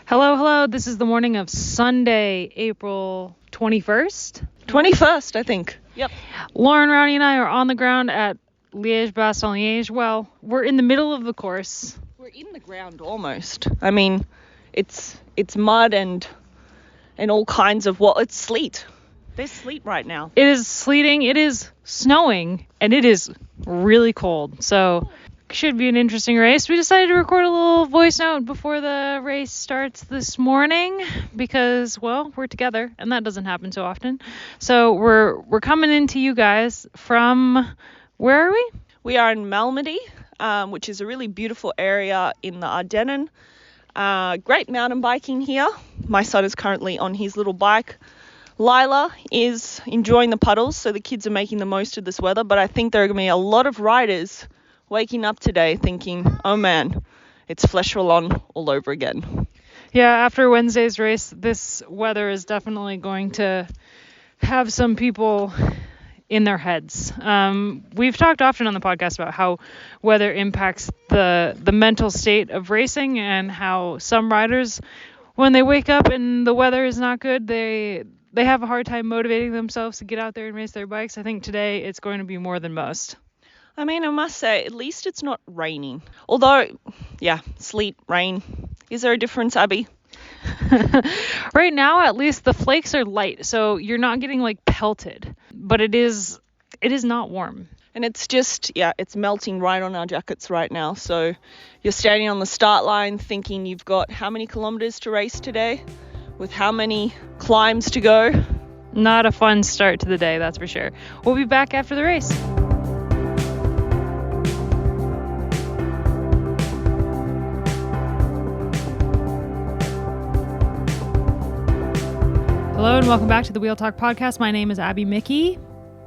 Hello, hello. This is the morning of Sunday, April 21st. 21st, I think. Yep. Lauren, Rowney, and I are on the ground at Liège-Bastogne-Liège. Well, we're in the middle of the course. We're in the ground almost. I mean, it's mud and all kinds of, it's sleet. There's sleet right now. It is sleeting, it is snowing, and it is really cold. So, should be an interesting race. We decided to record a little voice note before the race starts this morning because, well, we're together, and that doesn't happen so often. So we're coming into you guys from, where are we? We are in Malmedy, which is a really beautiful area in the Ardennen. Great mountain biking here. My son is currently on his little bike. Lila is enjoying the puddles, so the kids are making the most of this weather, but I think there are going to be a lot of riders waking up today thinking, oh man, it's Flèche and LBL all over again. Yeah, after Wednesday's race, this weather is definitely going to have some people in their heads. We've talked often on the podcast about how weather impacts the mental state of racing and how some riders, when they wake up and the weather is not good, they have a hard time motivating themselves to get out there and race their bikes. I think today it's going to be more than most. I mean, I must say, at least it's not raining. Although, yeah, sleet, rain. Is there a difference, Abby? Right now, at least the flakes are light, so you're not getting like pelted, but it is not warm. And it's just, it's melting right on our jackets right now. So you're standing on the start line thinking you've got how many kilometers to race today with how many climbs to go. Not a fun start to the day, that's for sure. We'll be back after the race. Hello and welcome back to the Wheel Talk podcast. My name is Abby Mickey.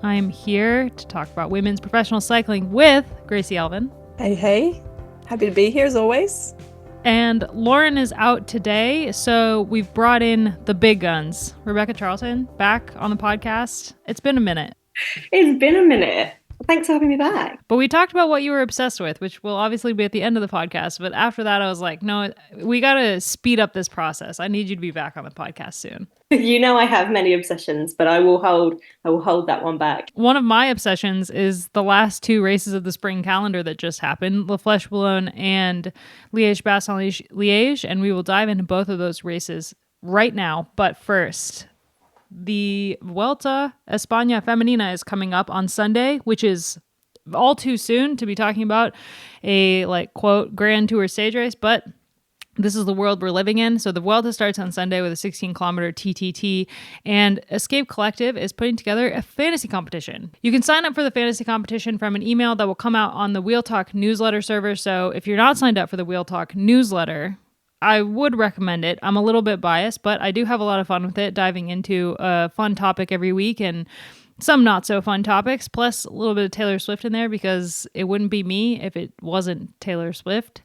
I am here to talk about women's professional cycling with Gracie Elvin. Hey. Happy to be here as always. And Lauren is out today, so we've brought in the big guns. Rebecca Charlton, back on the podcast. It's been a minute. It's been a minute. Thanks for having me back. But we talked about what you were obsessed with, which will obviously be at the end of the podcast. But after that, I was like, no, we got to speed up this process. I need you to be back on the podcast soon. You know I have many obsessions, but I will hold that one back. One of my obsessions is the last two races of the spring calendar that just happened, La Flèche Wallonne and Liège-Bastogne-Liège, and we will dive into both of those races right now. But first, the Vuelta a España Femenina is coming up on Sunday, which is all too soon to be talking about a, quote, Grand Tour stage race, but this is the world we're living in. So the Vuelta starts on Sunday with a 16-kilometer TTT, and Escape Collective is putting together a fantasy competition. You can sign up for the fantasy competition from an email that will come out on the Wheel Talk newsletter server. So if you're not signed up for the Wheel Talk newsletter, I would recommend it. I'm a little bit biased, but I do have a lot of fun with it, diving into a fun topic every week and some not so fun topics, plus a little bit of Taylor Swift in there because it wouldn't be me if it wasn't Taylor Swift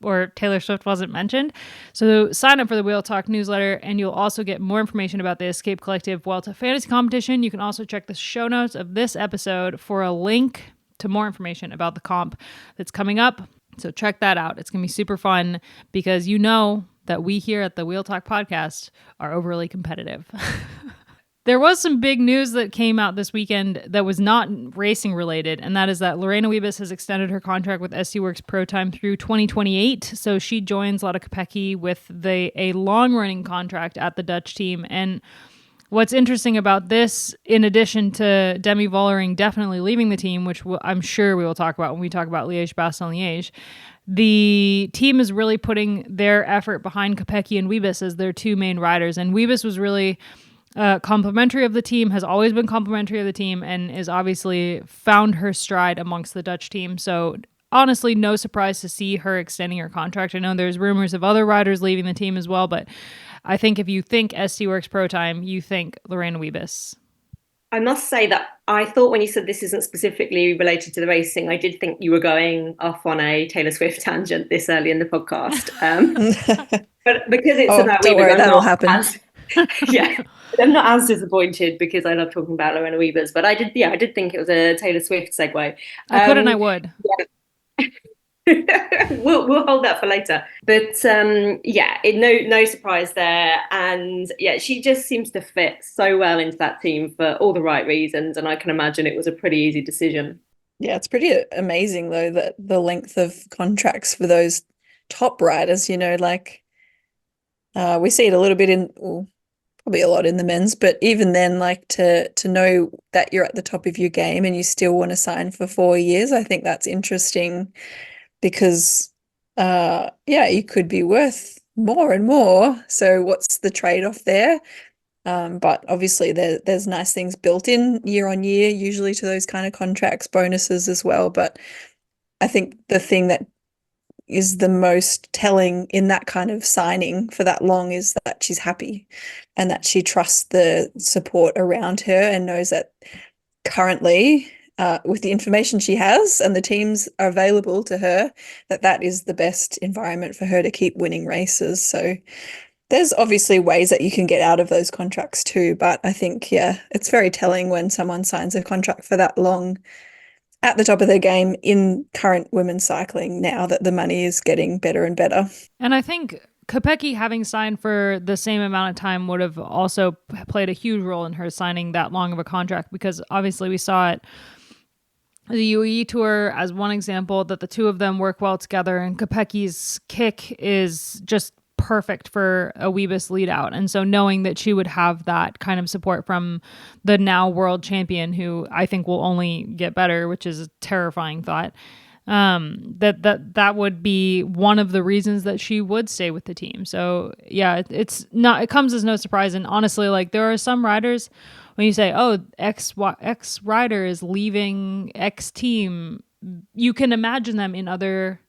or Taylor Swift wasn't mentioned. So sign up for the Wheel Talk newsletter and you'll also get more information about the Escape Collective Vuelta Fantasy Competition. You can also check the show notes of this episode for a link to more information about the comp that's coming up. So check that out. It's going to be super fun because you know that we here at the Wheel Talk podcast are overly competitive. There was some big news that came out this weekend that was not racing related, and that is that Lorena Wiebes has extended her contract with SC Works Pro Time through 2028. So she joins Lotte Kopecky with a long-running contract at the Dutch team. And what's interesting about this, in addition to Demi Vollering definitely leaving the team, which I'm sure we will talk about when we talk about Liège-Bastogne-Liège, the team is really putting their effort behind Kopecky and Wiebes as their two main riders. And Wiebes was really complimentary of the team, has always been complimentary of the team, and is obviously found her stride amongst the Dutch team. So honestly, no surprise to see her extending her contract. I know there's rumors of other riders leaving the team as well, but I think if you think SC Works Pro Time, you think Lorena Wiebes. I must say that I thought when you said this isn't specifically related to the racing, I did think you were going off on a Taylor Swift tangent this early in the podcast. But because it's about don't Wiebes, worry, that'll happen. I'm not as disappointed because I love talking about Lorena Wiebes, but I did think it was a Taylor Swift segue. I could and I would. Yeah. we'll hold that for later. But no surprise there. And yeah, she just seems to fit so well into that team for all the right reasons. And I can imagine it was a pretty easy decision. Yeah, it's pretty amazing though that the length of contracts for those top riders, like we see it a little bit probably a lot in the men's, but even then, like to know that you're at the top of your game and you still want to sign for 4 years, I think that's interesting because you could be worth more and more. So what's the trade-off there? But obviously there's nice things built in year on year, usually to those kind of contracts, bonuses as well. But I think the thing that is the most telling in that kind of signing for that long is that she's happy and that she trusts the support around her and knows that currently, with the information she has and the teams are available to her, that is the best environment for her to keep winning races. So there's obviously ways that you can get out of those contracts too, but I think, it's very telling when someone signs a contract for that long at the top of their game in current women's cycling now that the money is getting better and better. And I think Kopecky having signed for the same amount of time would have also played a huge role in her signing that long of a contract, because obviously we saw it the UAE Tour as one example that the two of them work well together, and Kopecky's kick is just perfect for a Weebus lead out. And so knowing that she would have that kind of support from the now world champion, who I think will only get better, which is a terrifying thought, that would be one of the reasons that she would stay with the team. So yeah, it comes as no surprise. And honestly, like there are some riders when you say, oh, X rider is leaving X team, you can imagine them in other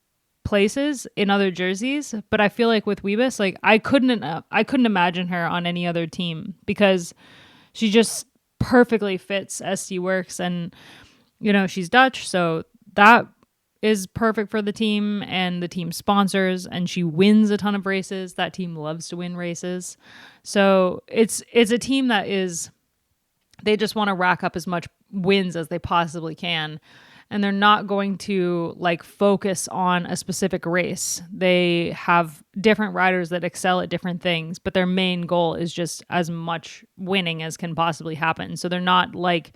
places, in other jerseys, but I feel like with Weebus, like I couldn't imagine her on any other team because she just perfectly fits SC Works, and she's Dutch, so that is perfect for the team and the team sponsors, and she wins a ton of races. That team loves to win races, so it's a team that they just want to rack up as much wins as they possibly can. And they're not going to like focus on a specific race. They have different riders that excel at different things, but their main goal is just as much winning as can possibly happen. So they're not like,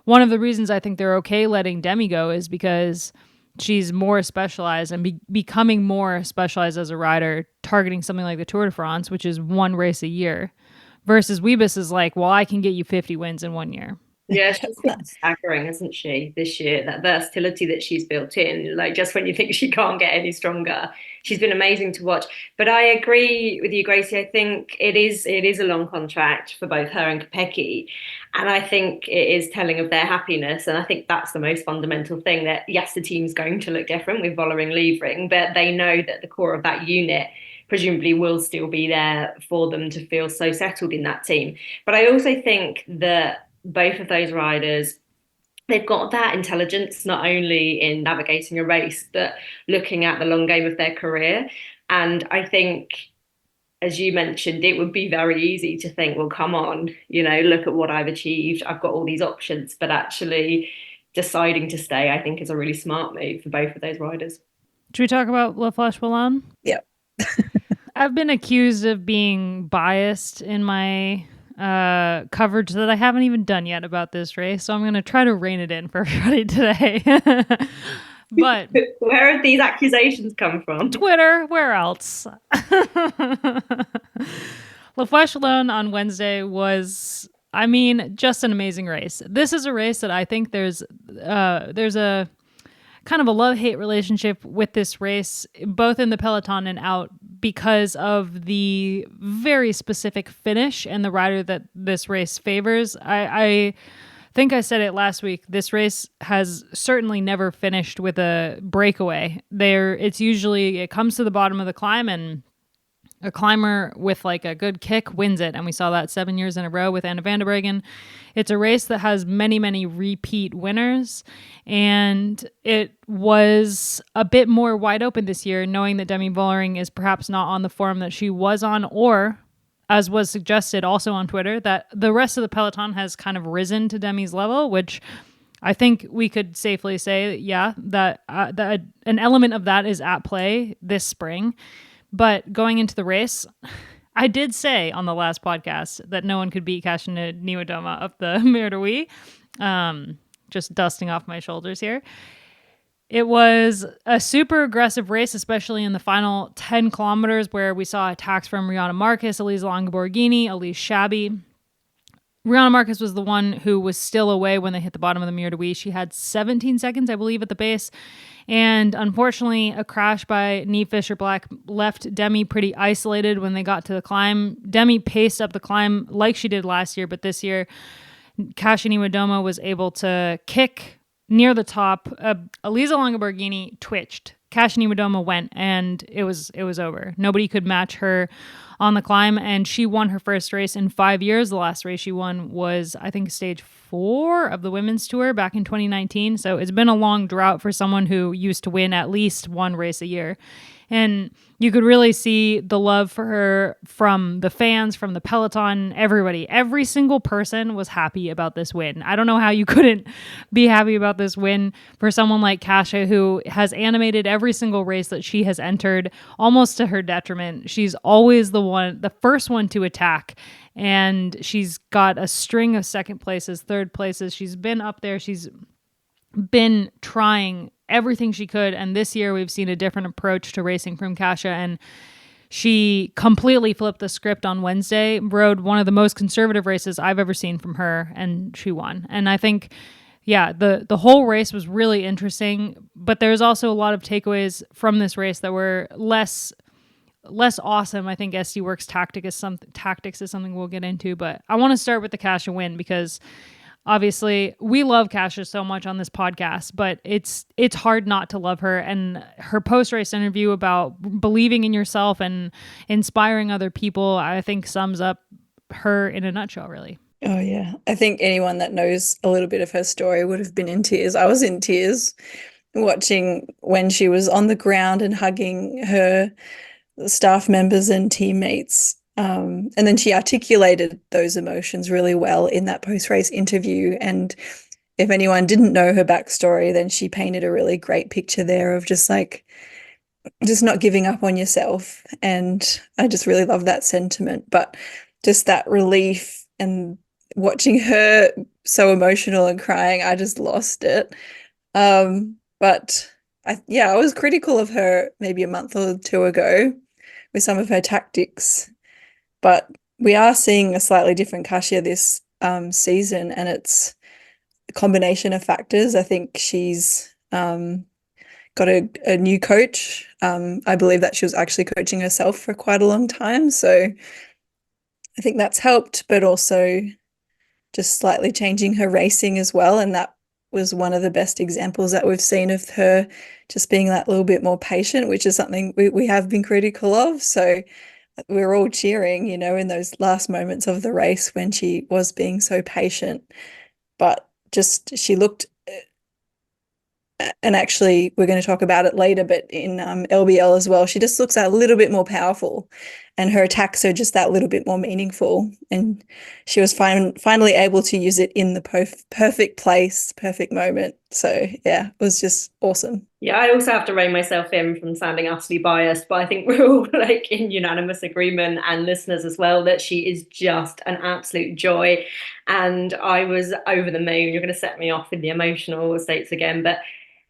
one of the reasons I think they're okay letting Demi go is because she's more specialized and becoming more specialized as a rider, targeting something like the Tour de France, which is one race a year, versus Weebus is like, well, I can get you 50 wins in 1 year. Yeah, she's been staggering, hasn't she, this year? That versatility that she's built in, like just when you think she can't get any stronger, she's been amazing to watch. But I agree with you, Gracie. I think it is a long contract for both her and Kopecky, and I think it is telling of their happiness. And I think that's the most fundamental thing. That yes, the team's going to look different with Vollering leaving, but they know that the core of that unit presumably will still be there for them to feel so settled in that team. But I also think that both of those riders, they've got that intelligence, not only in navigating a race, but looking at the long game of their career. And I think, as you mentioned, it would be very easy to think, well, come on, look at what I've achieved. I've got all these options. But actually deciding to stay, I think, is a really smart move for both of those riders. Should we talk about La Flèche Wallonne? Yeah. I've been accused of being biased in my coverage that I haven't even done yet about this race, so I'm going to try to rein it in for everybody today. But where have these accusations come from? Twitter, where else? La Flèche Wallonne on Wednesday was, just an amazing race. This is a race that I think there's a kind of a love-hate relationship with this race, both in the peloton and out, because of the very specific finish and the rider that this race favors. I think I said it last week. This race has certainly never finished with a breakaway. It comes to the bottom of the climb, and a climber with like a good kick wins it. And we saw that 7 years in a row with Anna van der Breggen. It's a race that has many, many repeat winners. And it was a bit more wide open this year, knowing that Demi Vollering is perhaps not on the form that she was on, or, as was suggested also on Twitter, that the rest of the peloton has kind of risen to Demi's level, which I think we could safely say, that an element of that is at play this spring. But going into the race, I did say on the last podcast that no one could beat Kasia Niewiadoma of the Mur de Huy. Just dusting off my shoulders here. It was a super aggressive race, especially in the final 10 kilometers where we saw attacks from Rihanna Marcus, Elisa Longoborghini, Elise Shabby. Rihanna Marcus was the one who was still away when they hit the bottom of the Mur de Huy. She had 17 seconds, I believe, at the base. And unfortunately, a crash by Niamh Fisher-Black left Demi pretty isolated when they got to the climb. Demi paced up the climb like she did last year, but this year, Kasia Niewiadoma was able to kick near the top. Elisa Longoborghini twitched. Kasia Niewiadoma went, and it was over. Nobody could match her on the climb, and she won her first race in 5 years. The last race she won was, I think, stage 4 of the women's tour back in 2019. So it's been a long drought for someone who used to win at least one race a year. And you could really see the love for her from the fans, from the peloton, everybody. Every single person was happy about this win. I don't know how you couldn't be happy about this win for someone like Kasia, who has animated every single race that she has entered, almost to her detriment. She's always the first one to attack. And she's got a string of second places, third places. She's been up there. She's been trying everything she could, and this year we've seen a different approach to racing from Kasia, and she completely flipped the script on Wednesday, rode one of the most conservative races I've ever seen from her, and she won. And I think, the whole race was really interesting, but there's also a lot of takeaways from this race that were less awesome. I think SD Works tactics is something we'll get into, but I want to start with the Kasia win because obviously, we love Kasia so much on this podcast, but it's hard not to love her. And her post-race interview about believing in yourself and inspiring other people, I think sums up her in a nutshell, really. Oh, yeah. I think anyone that knows a little bit of her story would have been in tears. I was in tears watching when she was on the ground and hugging her staff members and teammates. And then she articulated those emotions really well in that post-race interview. And if anyone didn't know her backstory, then she painted a really great picture there of just not giving up on yourself. And I just really love that sentiment. But just that relief and watching her so emotional and crying, I just lost it. But I was critical of her maybe a month or two ago with some of her tactics. But we are seeing a slightly different Kasia this season, and it's a combination of factors. I think she's got a new coach. I believe that she was actually coaching herself for quite a long time. So I think that's helped, but also just slightly changing her racing as well. And that was one of the best examples that we've seen of her just being that little bit more patient, which is something we have been critical of. So we're all cheering, in those last moments of the race when she was being so patient. But just she looked, and actually we're going to talk about it later, but in LBL as well, she just looks a little bit more powerful, and her attacks are just that little bit more meaningful. And she was finally able to use it in the perfect place, perfect moment. So yeah, it was just awesome. Yeah, I also have to rein myself in from sounding utterly biased, but I think we're all in unanimous agreement, and listeners as well, that she is just an absolute joy. And I was over the moon. You're going to set me off in the emotional states again, but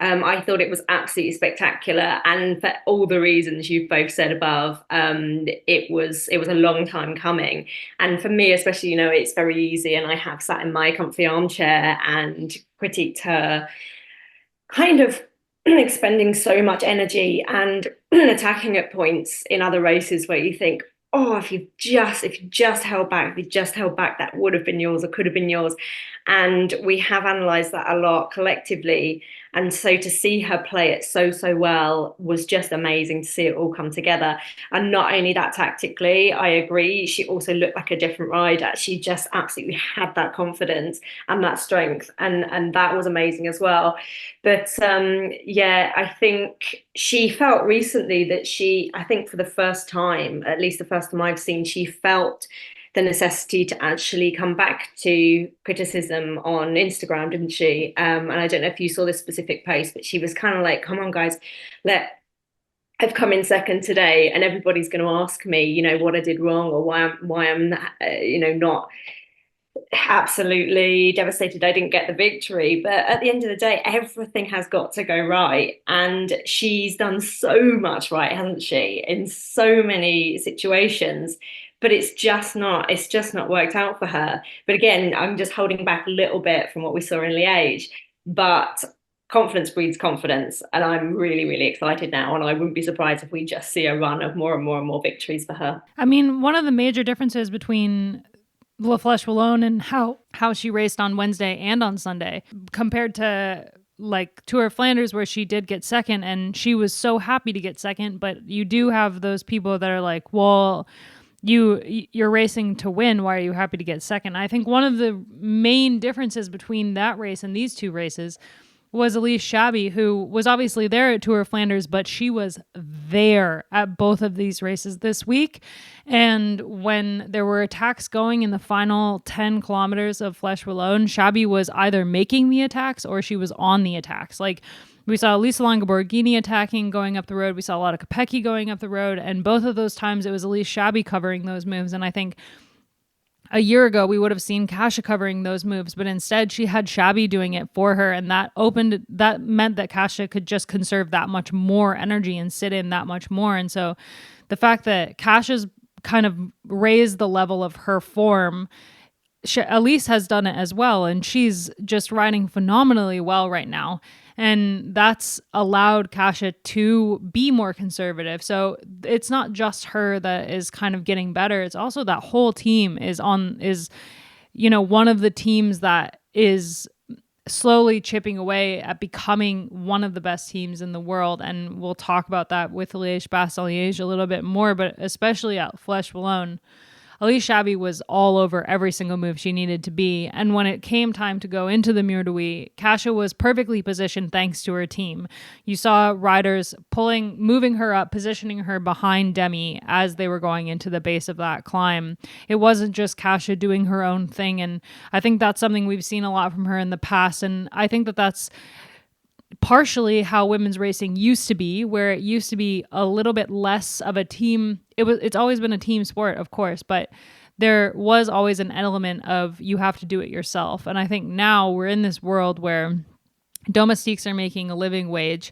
I thought it was absolutely spectacular, and for all the reasons you've both said above, it was a long time coming. And for me, especially, it's very easy, and I have sat in my comfy armchair and critiqued her kind of expending so much energy and attacking at points in other races where you think, oh, if you just held back, that would have been yours or could have been yours. And we have analysed that a lot collectively. And so to see her play it so well was just amazing to see it all come together. And not only that, tactically, I agree, she also looked like a different rider. She just absolutely had that confidence and that strength. And that was amazing as well. But I think she felt recently that I think for the first time, at least the first time I've seen, she felt the necessity to actually come back to criticism on Instagram, didn't she? And I don't know if you saw this specific post, but she was kind of like, come on, guys, I've come in second today, and everybody's going to ask me, you know, what I did wrong, or why I'm you know, not absolutely devastated I didn't get the victory. But at the end of the day, everything has got to go right, and she's done so much right, hasn't she, in so many situations. But it's just not worked out for her. But again, I'm just holding back a little bit from what we saw in Liège. But confidence breeds confidence, and I'm really, really excited now, and I wouldn't be surprised if we just see a run of more and more and more victories for her. I mean, one of the major differences between La Flèche Wallonne and how she raced on Wednesday and on Sunday compared to like Tour of Flanders, where she did get second and she was so happy to get second, but you do have those people that are like, well, you're racing to win, why are you happy to get second? I think one of the main differences between that race and these two races was Elise Chabbey, who was obviously there at Tour of Flanders, but she was there at both of these races this week. And when there were attacks going in the final 10 kilometers of Flèche Wallonne, Chabbey was either making the attacks or she was on the attacks. Like, we saw Lisa Longoborghini attacking going up the road. We saw a lot of Kopecky going up the road. And both of those times it was Elise Chabbey covering those moves. And I think a year ago, we would have seen Kasia covering those moves, but instead she had Chabbey doing it for her. And that meant that Kasia could just conserve that much more energy and sit in that much more. And so the fact that Kasia's kind of raised the level of her form, Elise has done it as well. And she's just riding phenomenally well right now. And that's allowed Kasia to be more conservative. So it's not just her that is kind of getting better. It's also that whole team is, you know, one of the teams that is slowly chipping away at becoming one of the best teams in the world. And we'll talk about that with Liège-Bastogne-Liège a little bit more, but especially at Flèche Wallonne, Elise Chabbey was all over every single move she needed to be. And when it came time to go into the Mur de Huy, Kasia was perfectly positioned thanks to her team. You saw riders moving her up, positioning her behind Demi as they were going into the base of that climb. It wasn't just Kasia doing her own thing. And I think that's something we've seen a lot from her in the past. And I think that that's partially how women's racing used to be, where it used to be a little bit less of a team. It's always been a team sport, of course, but there was always an element of you have to do it yourself. And I think now we're in this world where domestiques are making a living wage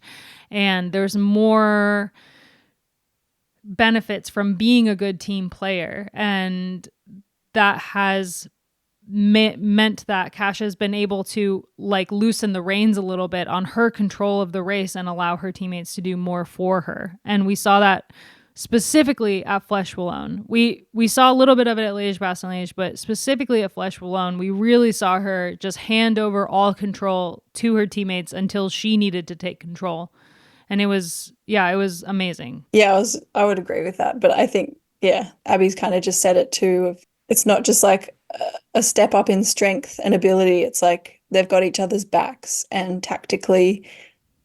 and there's more benefits from being a good team player. And that has meant that Kasia's been able to like loosen the reins a little bit on her control of the race and allow her teammates to do more for her. And we saw that specifically at Flèche Wallonne. We saw a little bit of it at Liège-Bastogne-Liège, but specifically at Flèche Wallonne, we really saw her just hand over all control to her teammates until she needed to take control. And it was amazing. Yeah, I would agree with that. But I think, yeah, Abby's kind of just said it too. It's not just like a step up in strength and ability. It's like they've got each other's backs and tactically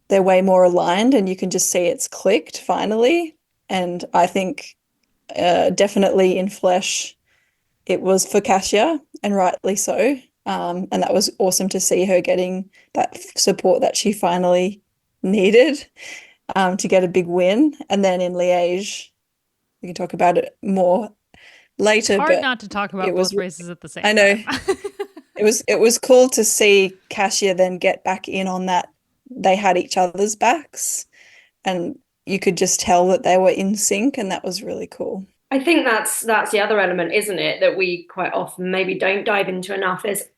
they're way more aligned and you can just see it's clicked finally. And I think definitely in Flèche it was for Kasia, and rightly so. And that was awesome to see her getting that support that she finally needed to get a big win. And then in Liège, we can talk about it more later. It's hard not to talk about both races at the same time. I know. It was cool to see Kasia then get back in on that. They had each other's backs and you could just tell that they were in sync, and that was really cool. I think that's the other element, isn't it, that we quite often maybe don't dive into enough, is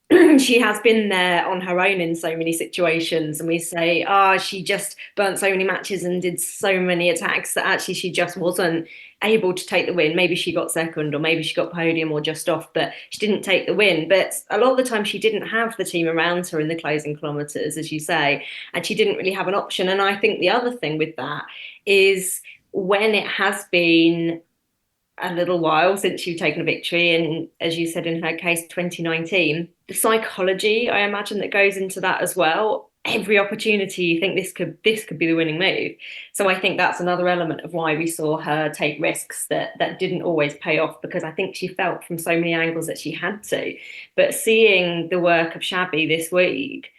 she has been there on her own in so many situations, and we say, she just burnt so many matches and did so many attacks that actually she just wasn't able to take the win. Maybe she got second or maybe she got podium or just off, but she didn't take the win. But a lot of the time she didn't have the team around her in the closing kilometres, as you say, and she didn't really have an option. And I think the other thing with that is when it has been a little while since you've taken a victory, and as you said in her case 2019, the psychology I imagine that goes into that as well every opportunity you think this could be the winning move. So I think that's another element of why we saw her take risks that didn't always pay off, because I think she felt from so many angles that she had to. But seeing the work of Shabby this week,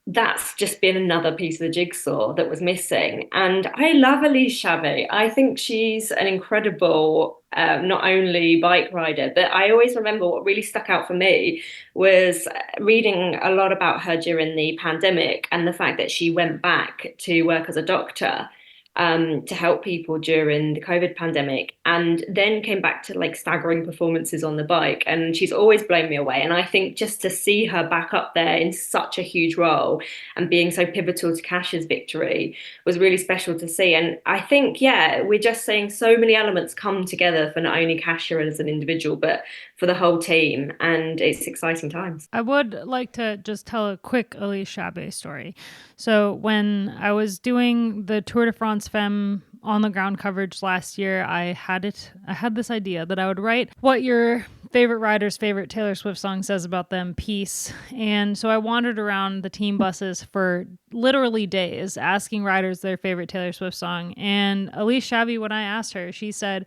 that's just been another piece of the jigsaw that was missing. And I love Elise Chavet. I think she's an incredible, not only bike rider, but I always remember what really stuck out for me was reading a lot about her during the pandemic and the fact that she went back to work as a doctor, to help people during the COVID pandemic, and then came back to like staggering performances on the bike. And she's always blown me away. And I think just to see her back up there in such a huge role and being so pivotal to Cash's victory was really special to see. And I think, yeah, we're just seeing so many elements come together for not only Kasha as an individual, but for the whole team. And it's exciting times. I would like to just tell a quick Elise Chabbé story. So when I was doing the Tour de France Femme on the ground coverage last year, I had this idea that I would write what your favorite rider's favorite Taylor Swift song says about them piece. And so I wandered around the team buses for literally days asking riders their favorite Taylor Swift song. And Elise Chabbé, when I asked her, she said,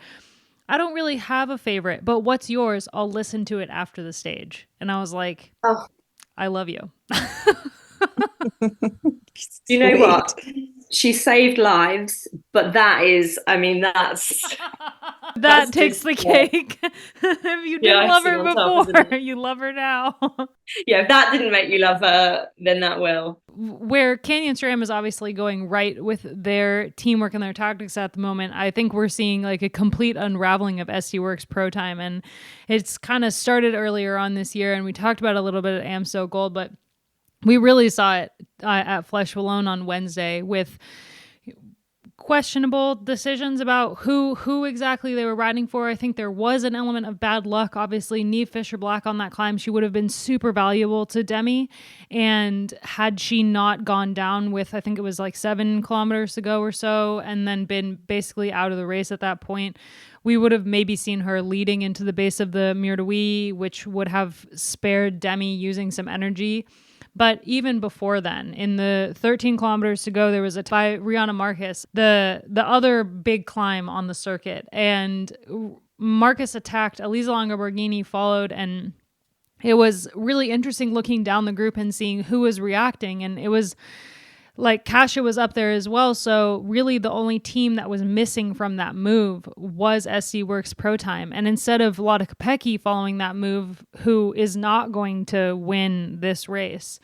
I don't really have a favorite, but what's yours? I'll listen to it after the stage. And I was like, oh, I love you. You know what? She saved lives, but that is, I mean, that's that takes the cake. If you didn't love her before, you love her now. Yeah, if that didn't make you love her, then that will. Where Canyon SRAM is obviously going right with their teamwork and their tactics at the moment, I think we're seeing like a complete unraveling of SD Works Pro Time. And it's kind of started earlier on this year, and we talked about it a little bit at AMSO Gold, but we really saw it at Flèche Wallonne on Wednesday with questionable decisions about who exactly they were riding for. I think there was an element of bad luck. Obviously, Niamh Fisher-Black on that climb, she would have been super valuable to Demi. And had she not gone down with, I think it was like 7 kilometers to go or so, and then been basically out of the race at that point, we would have maybe seen her leading into the base of the Mur de Huy, which would have spared Demi using some energy. But even before then, in the 13 kilometers to go, there was by Rihanna Marcus, the other big climb on the circuit. And Marcus attacked, Elisa Longo Borghini followed, and it was really interesting looking down the group and seeing who was reacting. And it was like Kasha was up there as well. So really the only team that was missing from that move was SD Works Pro Time. And instead of Lotte Kopecky following that move, who is not going to win this race,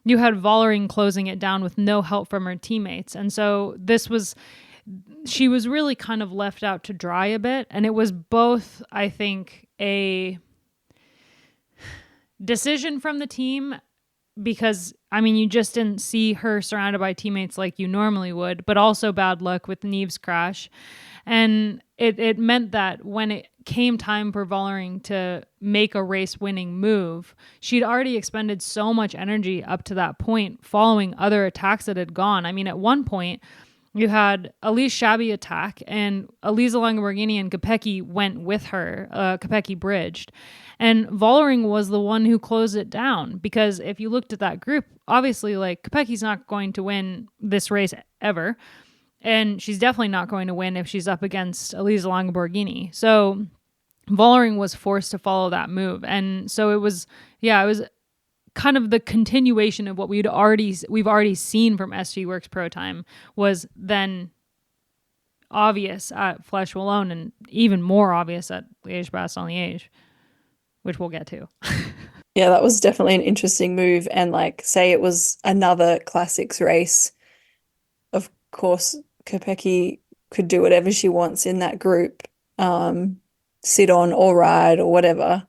you had Vollering closing it down with no help from her teammates. And so she was really kind of left out to dry a bit. And it was both, I think, a decision from the team, because, I mean, you just didn't see her surrounded by teammates like you normally would, but also bad luck with Niamh's crash. And it meant that when it came time for Vollering to make a race-winning move, she'd already expended so much energy up to that point following other attacks that had gone. I mean, at one point, you had Elise Chabbé attack, and Elisa Longo Borghini and Kopecky went with her. Kopecky bridged. And Vollering was the one who closed it down, because if you looked at that group, obviously, like, Kopecky's not going to win this race ever. And she's definitely not going to win if she's up against Elisa Longo Borghini. So Vollering was forced to follow that move. And so it was kind of the continuation of what we've already seen from SD Works Pro Time, was then obvious at Flèche Wallonne and even more obvious at Liège-Bastogne-Liège, which we'll get to. Yeah, that was definitely an interesting move. And like, say it was another classics race, of course, Kopecky could do whatever she wants in that group, sit on or ride or whatever.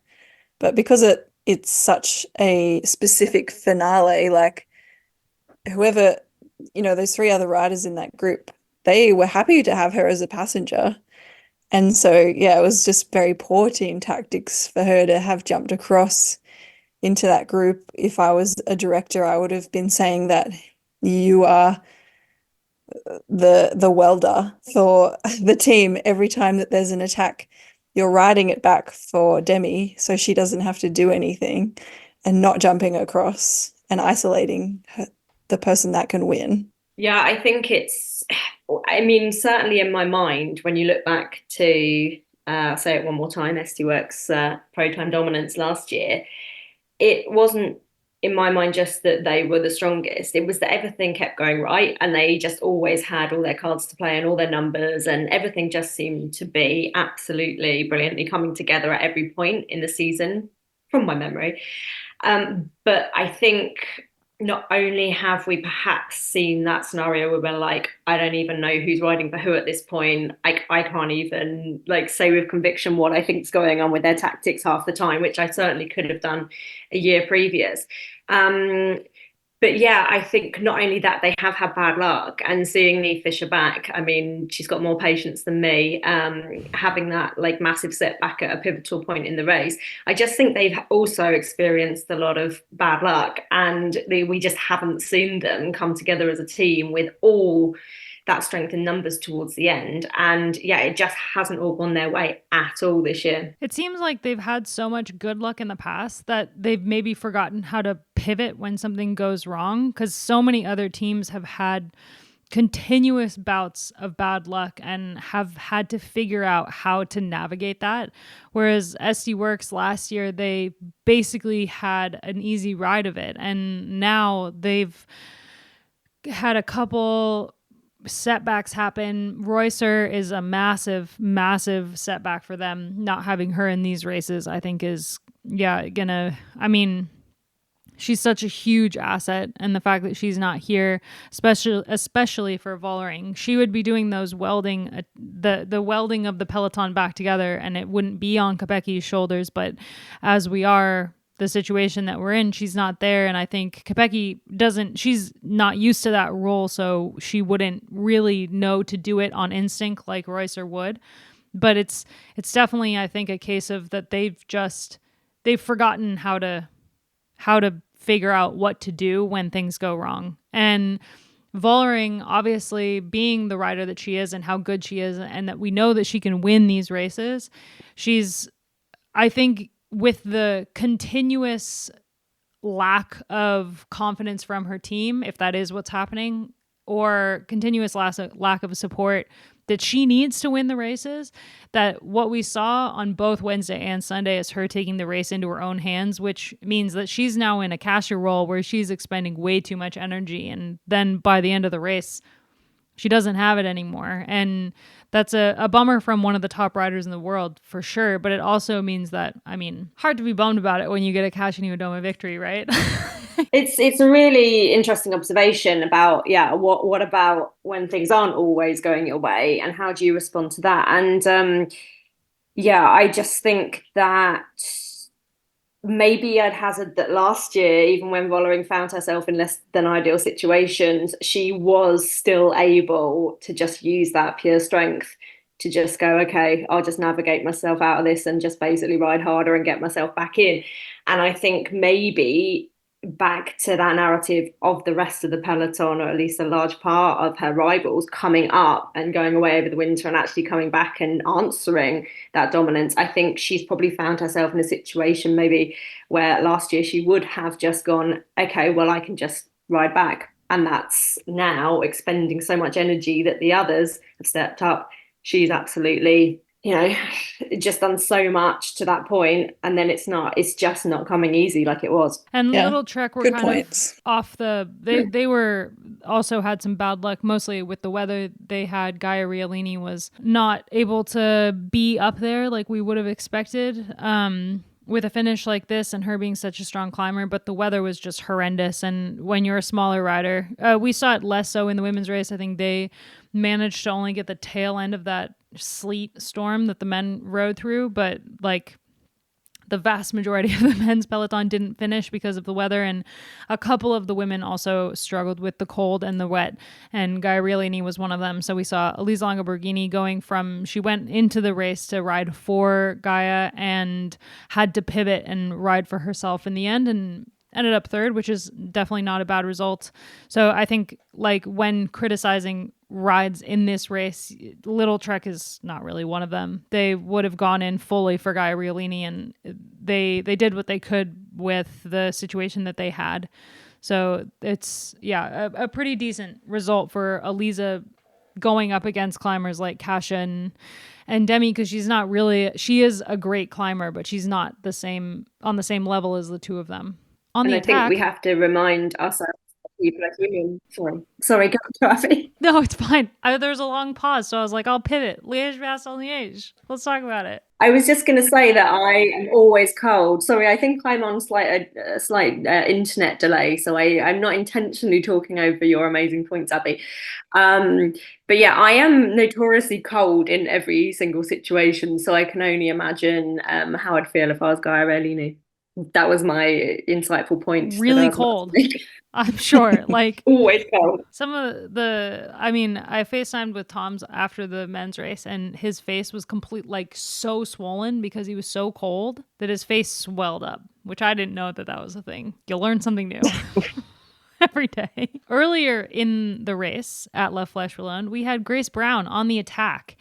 But because it's such a specific finale, like whoever, those 3 other riders in that group, they were happy to have her as a passenger. And so, yeah, it was just very poor team tactics for her to have jumped across into that group. If I was a director, I would have been saying that you are the welder for the team. Every time that there's an attack, you're riding it back for Demi so she doesn't have to do anything, and not jumping across and isolating the person that can win. Yeah, I think I mean, certainly in my mind, when you look back to, say it one more time, SD Works' Pro Time dominance last year, it wasn't in my mind just that they were the strongest. It was that everything kept going right and they just always had all their cards to play and all their numbers, and everything just seemed to be absolutely brilliantly coming together at every point in the season, from my memory. But I think not only have we perhaps seen that scenario where we're like, I don't even know who's riding for who at this point. I can't even like say with conviction what I think's going on with their tactics half the time, which I certainly could have done a year previous. But yeah, I think not only that, they have had bad luck, and seeing Niamh Fisher back, I mean, she's got more patience than me. Having that like massive setback at a pivotal point in the race, I just think they've also experienced a lot of bad luck, and we just haven't seen them come together as a team with all that strength in numbers towards the end. And yeah, it just hasn't all gone their way at all this year. It seems like they've had so much good luck in the past that they've maybe forgotten how to pivot when something goes wrong, because so many other teams have had continuous bouts of bad luck and have had to figure out how to navigate that. Whereas SD Works last year, they basically had an easy ride of it. And now they've had a couple setbacks happen. Reusser is a massive, massive setback for them. Not having her in these races, I think, is, she's such a huge asset, and the fact that she's not here, especially for Vollering, she would be doing those welding, the welding of the peloton back together, and it wouldn't be on Kopecki's shoulders. But as we are, the situation that we're in, she's not there, and I think Kopecky she's not used to that role, so she wouldn't really know to do it on instinct like Reusser would. But it's definitely, I think, a case of that they've forgotten how to figure out what to do when things go wrong. And Vollering, obviously, being the rider that she is and how good she is, and that we know that she can win these races, I think, with the continuous lack of confidence from her team, if that is what's happening, or continuous lack of support that she needs to win the races, that what we saw on both Wednesday and Sunday is her taking the race into her own hands, which means that she's now in a cashier role where she's expending way too much energy. And then by the end of the race, she doesn't have it anymore. And that's a bummer from one of the top riders in the world, for sure. But it also means that, hard to be bummed about it when you get a Kasia Niewiadoma victory, right? It's a really interesting observation about, what about when things aren't always going your way, and how do you respond to that? And I just think that maybe I'd hazard that last year, even when Vollering found herself in less than ideal situations, she was still able to just use that pure strength to just go, okay, I'll just navigate myself out of this and just basically ride harder and get myself back in. And I think maybe back to that narrative of the rest of the peloton, or at least a large part of her rivals, coming up and going away over the winter and actually coming back and answering that dominance. I think she's probably found herself in a situation maybe where last year she would have just gone, okay, well, I can just ride back. And that's now expending so much energy that the others have stepped up. She's absolutely, just done so much to that point, and then it's just not coming easy like it was. And Little Trek were Good kind points. of off they were also had some bad luck, mostly with the weather. They had Gaia Riolini was not able to be up there like we would have expected. With a finish like this and her being such a strong climber, but the weather was just horrendous. And when you're a smaller rider, we saw it less so in the women's race. I think they managed to only get the tail end of that sleet storm that the men rode through, but like the vast majority of the men's peloton didn't finish because of the weather, and a couple of the women also struggled with the cold and the wet, and Gaia Riolini was one of them. So we saw Elisa Longo Borghini she went into the race to ride for Gaia and had to pivot and ride for herself in the end, and ended up third, which is definitely not a bad result. So I think, like, when criticizing rides in this race, Little Trek is not really one of them. They would have gone in fully for Gaia Riolini, and they did what they could with the situation that they had. So it's, a pretty decent result for Eliza going up against climbers like Kasia and Demi, because she is a great climber, but she's not on the same level as the two of them. On And the I attack, think we have to remind ourselves that people are human. Sorry, go Rafi. no, it's fine. There's a long pause, so I was like, I'll pivot. Liège-Bastogne-Liège. Let's talk about it. I was just going to say that I am always cold. Sorry, I think I'm on a slight internet delay, so I'm not intentionally talking over your amazing points, Abby. But yeah, I am notoriously cold in every single situation, so I can only imagine how I'd feel if I was Gaia Berlini. That was my insightful point. Really cold. I'm sure. Like, always cold. Some of I FaceTimed with Tom's after the men's race, and his face was so swollen because he was so cold that his face swelled up, which I didn't know that was a thing. You'll learn something new every day. Earlier in the race at La Flèche Wallonne, we had Grace Brown on the attack,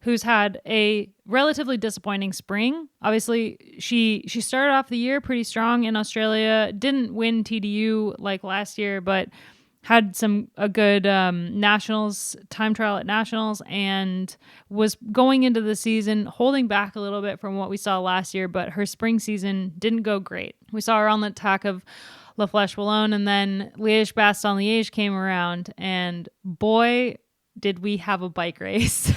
who's had a relatively disappointing spring. Obviously, she started off the year pretty strong in Australia, didn't win TDU like last year, but had a good nationals, time trial at nationals, and was going into the season holding back a little bit from what we saw last year, but her spring season didn't go great. We saw her on the attack of La Flèche Wallonne, and then Liège-Bastogne-Liège came around, and boy, did we have a bike race.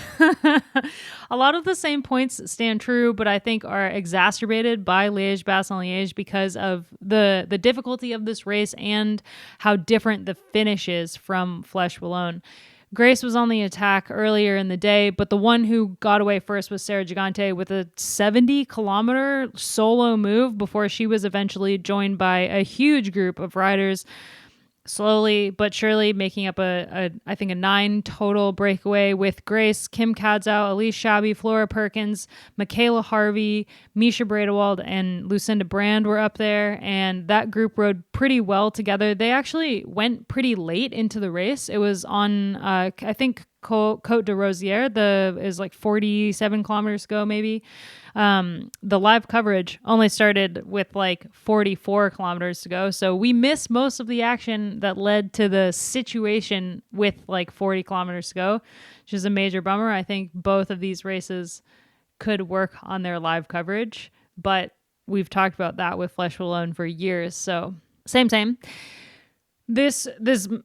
A lot of the same points stand true, but I think are exacerbated by Liège-Bastogne-Liège because of the difficulty of this race and how different the finish is from Flèche Wallonne. Grace was on the attack earlier in the day, but the one who got away first was Sarah Gigante with a 70-kilometer solo move before she was eventually joined by a huge group of riders, slowly but surely making up I think a 9 total breakaway, with Grace, Kim Kadzow, Elise Shabby, Flora Perkins, Michaela Harvey, Misha Bredewald, and Lucinda Brand were up there, and that group rode pretty well together. They actually went pretty late into the race. It was on I think Côte de Rosière, is like 47 kilometers to go maybe. The live coverage only started with like 44 kilometers to go, so we missed most of the action that led to the situation with like 40 kilometers to go, which is a major bummer. I think both of these races could work on their live coverage, but we've talked about that with Flèche Wallonne for years, so same. This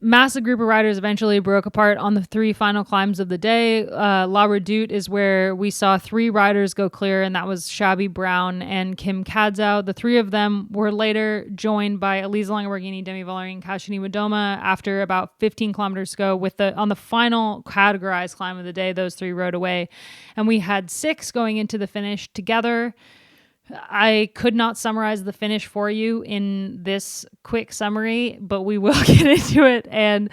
massive group of riders eventually broke apart on the 3 final climbs of the day. La Redoute is where we saw 3 riders go clear, and that was Shabby Brown and Kim Kadzow. The 3 of them were later joined by Elisa Longoborghini, Demi Vallari, and Kasia Niewiadoma after about 15 kilometers to go. On the final categorized climb of the day, those 3 rode away, and we had 6 going into the finish together. I could not summarize the finish for you in this quick summary, but we will get into it. And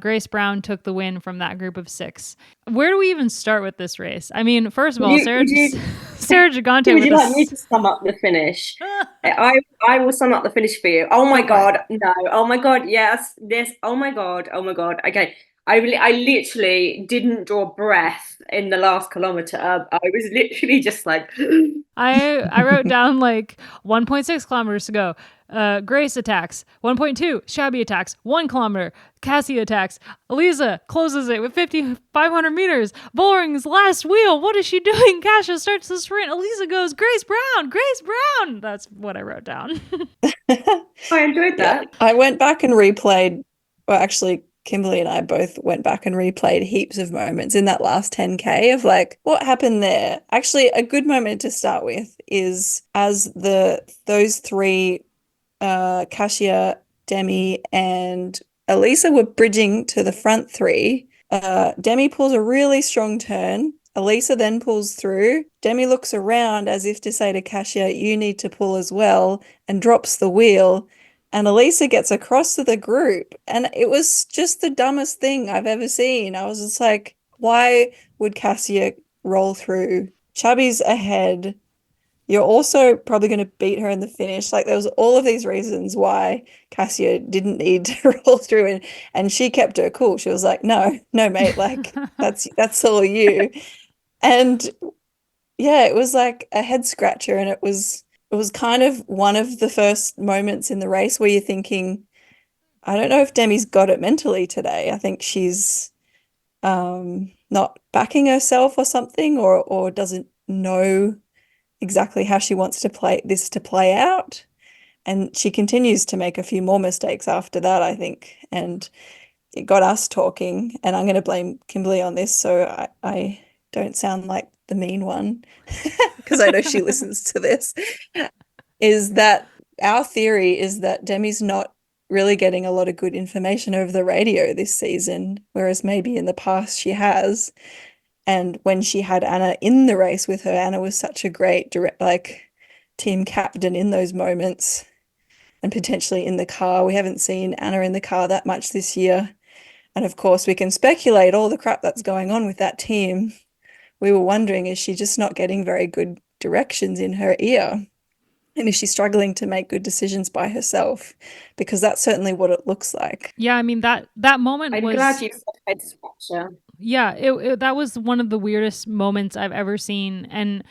Grace Brown took the win from that group of 6. Where do we even start with this race? I mean, first of all, Sarah Gigante. Would you like me to sum up the finish? I will sum up the finish for you. Oh my God, no. Oh my God, yes. This. Oh my God. Okay. I literally didn't draw breath in the last kilometer. I was literally just like... I wrote down like 1.6 kilometers to go. Grace attacks. 1.2. Shabby attacks. 1 kilometer. Cassie attacks. Elisa closes it with 500 meters. Bullring's last wheel. What is she doing? Kasia starts the sprint. Elisa goes, Grace Brown. That's what I wrote down. I enjoyed that. I went back and replayed, well, actually, Kimberly and I both went back and replayed heaps of moments in that last 10K of like, what happened there? Actually, a good moment to start with is as those 3, Kasia, Demi, and Elisa were bridging to the front 3. Demi pulls a really strong turn. Elisa then pulls through. Demi looks around as if to say to Kasia, you need to pull as well, and drops the wheel. And Elisa gets across to the group, and it was just the dumbest thing I've ever seen. I was just like, why would Kasia roll through? Chubby's ahead. You're also probably going to beat her in the finish. Like, there was all of these reasons why Kasia didn't need to roll through, and she kept her cool. She was like, no, mate, like that's all you. And yeah, it was like a head scratcher, and it was kind of one of the first moments in the race where you're thinking, I don't know if Demi's got it mentally today. I think she's not backing herself or something, or doesn't know exactly how she wants to play out. And she continues to make a few more mistakes after that, I think. And it got us talking, and I'm going to blame Kimberly on this, so I don't sound like the mean one, because I know she listens to this, is that our theory is that Demi's not really getting a lot of good information over the radio this season, whereas maybe in the past she has. And when she had Anna in the race with her, Anna was such a great team captain in those moments, and potentially in the car. We haven't seen Anna in the car that much this year. And of course, we can speculate all the crap that's going on with that team. We were wondering, is she just not getting very good directions in her ear? And is she struggling to make good decisions by herself? Because that's certainly what it looks like. Yeah, I mean, that moment I'm was... glad you said head scratcher. Yeah, that was one of the weirdest moments I've ever seen. And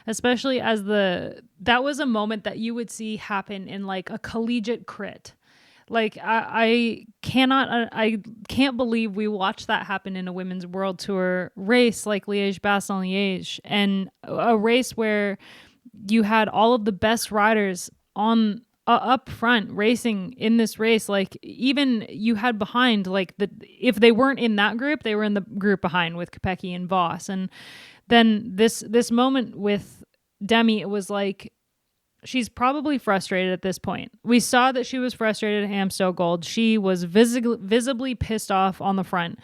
especially that was a moment that you would see happen in like a collegiate crit. Like I can't believe we watched that happen in a women's world tour race like Liège-Bastogne-Liège, and a race where you had all of the best riders on up front racing in this race. Like even you had behind, like if they weren't in that group, they were in the group behind with Kopecky and Voss. And then this moment with Demi, it was like, she's probably frustrated at this point. We saw that she was frustrated at Amstel Gold. She was visibly pissed off on the front.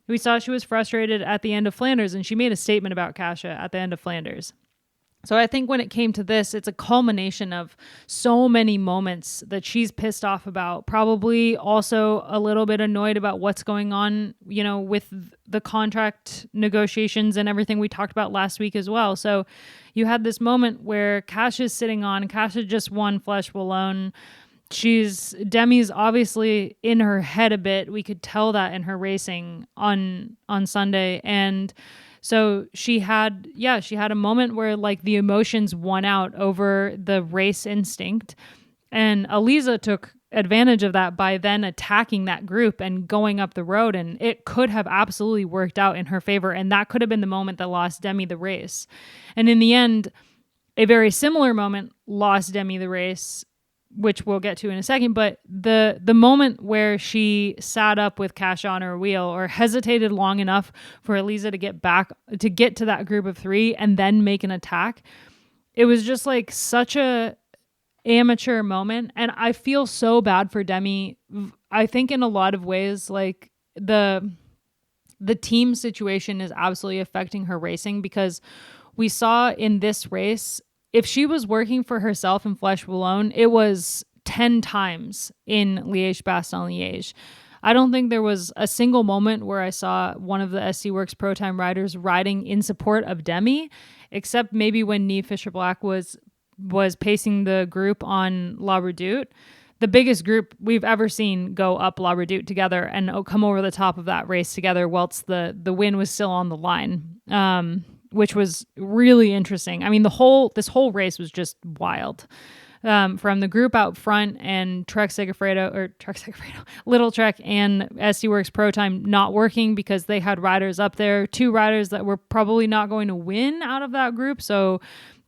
We saw she was frustrated at the end of Flanders, and she made a statement about Kasia at the end of Flanders. So I think when it came to this, it's a culmination of so many moments that she's pissed off about, probably also a little bit annoyed about what's going on, with the contract negotiations and everything we talked about last week as well. So you had this moment where Kasia's sitting on, Kasia just won Flèche Wallonne. Demi's obviously in her head a bit. We could tell that in her racing on Sunday. And so she had a moment where like the emotions won out over the race instinct, and Elisa took advantage of that by then attacking that group and going up the road, and it could have absolutely worked out in her favor, and that could have been the moment that lost Demi the race. And in the end, a very similar moment lost Demi the race, which we'll get to in a second, but the moment where she sat up with Kasia on her wheel, or hesitated long enough for Elisa to get to that group of three and then make an attack, it was just like such a amateur moment. And I feel so bad for Demi. I think in a lot of ways, like the team situation is absolutely affecting her racing, because we saw in this race, if she was working for herself in Flèche Wallonne, it was 10 times in Liège-Bastogne-Liège. I don't think there was a single moment where I saw one of the SC Works Pro Time riders riding in support of Demi, except maybe when Niamh Fisher-Black was pacing the group on La Redoute. The biggest group we've ever seen go up La Redoute together and come over the top of that race together whilst the win was still on the line. Which was really interesting. I mean, this whole race was just wild. From the group out front and Little Trek and SC Works Pro Time not working because they had riders up there, two riders that were probably not going to win out of that group. So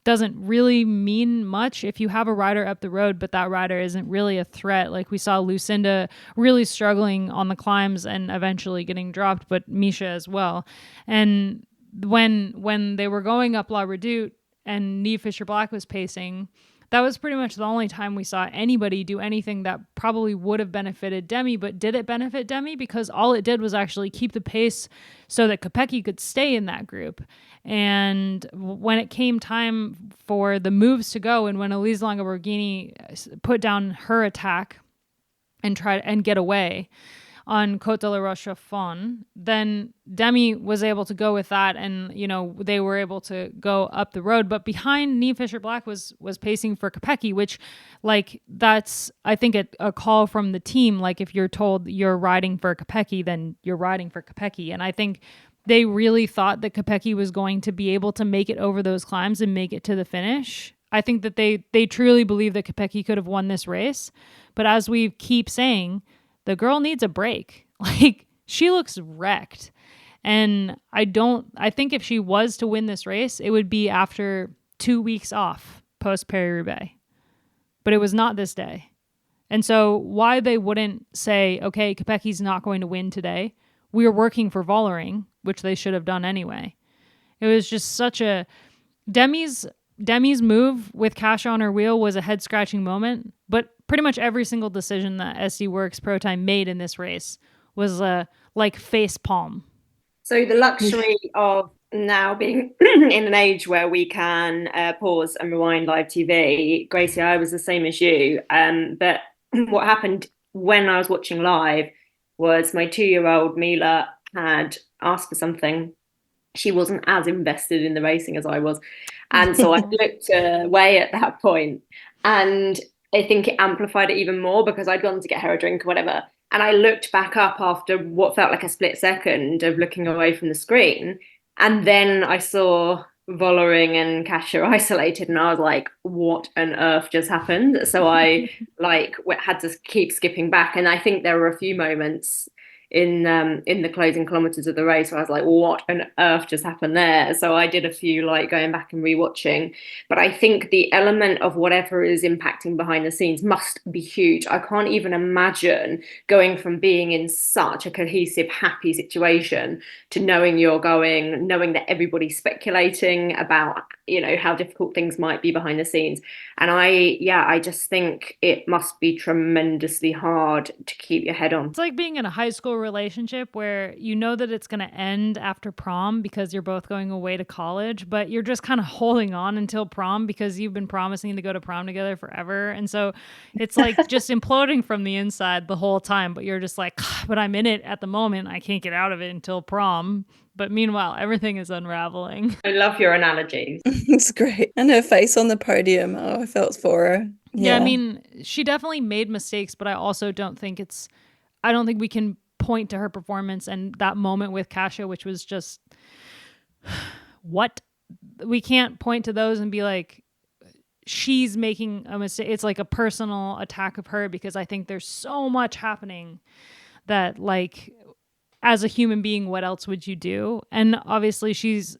doesn't really mean much if you have a rider up the road, but that rider isn't really a threat. Like we saw Lucinda really struggling on the climbs and eventually getting dropped, but Misha as well. And when they were going up La Redoute and Niamh Fisher-Black was pacing, that was pretty much the only time we saw anybody do anything that probably would have benefited Demi. But did it benefit Demi? Because all it did was actually keep the pace so that Kopecky could stay in that group. And when it came time for the moves to go, and when Elise Longo-Borghini put down her attack and tried and get away on Côte de la Roche-Chafon, then Demi was able to go with that, and they were able to go up the road. But behind Niamh Fisher-Black was pacing for Kopecky, which, like, that's I think a call from the team. Like, if you're told you're riding for Kopecky, then you're riding for Kopecky. And I think they really thought that Kopecky was going to be able to make it over those climbs and make it to the finish. I think that they truly believe that Kopecky could have won this race. But as we keep saying, the girl needs a break. Like, she looks wrecked. And I think if she was to win this race, it would be after 2 weeks off post Paris-Roubaix. But it was not this day. And so why they wouldn't say, okay, Kopeck's not going to win today. We are working for Vollering, which they should have done anyway. It was just such a... Demi's move with Kasia on her wheel was a head-scratching moment, but pretty much every single decision that SD Worx Pro Time made in this race was like face palm. So the luxury of now being in an age where we can pause and rewind live TV, Gracie, I was the same as you. But what happened when I was watching live was my 2-year-old Mila had asked for something. She wasn't as invested in the racing as I was. And so I looked away at that point, and I think it amplified it even more because I'd gone to get her a drink or whatever. And I looked back up after what felt like a split second of looking away from the screen. And then I saw Vollering and Kasia isolated, and I was like, what on earth just happened? So I had to keep skipping back. And I think there were a few moments in the closing kilometers of the race where I was like, what on earth just happened there? So I did a few going back and rewatching. But I think the element of whatever is impacting behind the scenes must be huge. I can't even imagine going from being in such a cohesive, happy situation to knowing that everybody's speculating about, how difficult things might be behind the scenes. And I just think it must be tremendously hard to keep your head on. It's like being in a high school relationship where you know that it's going to end after prom because you're both going away to college, but you're just kind of holding on until prom because you've been promising to go to prom together forever. And so it's like just imploding from the inside the whole time, but you're just like, but I'm in it at the moment. I can't get out of it until prom. But meanwhile, everything is unraveling. I love your analogies. It's great. And her face on the podium, I felt for her. Yeah, I mean, she definitely made mistakes, but I also don't think we can point to her performance and that moment with Kasia, which was just, what? We can't point to those and be like, she's making a mistake. It's like a personal attack of her, because I think there's so much happening that, like, as a human being, what else would you do? And obviously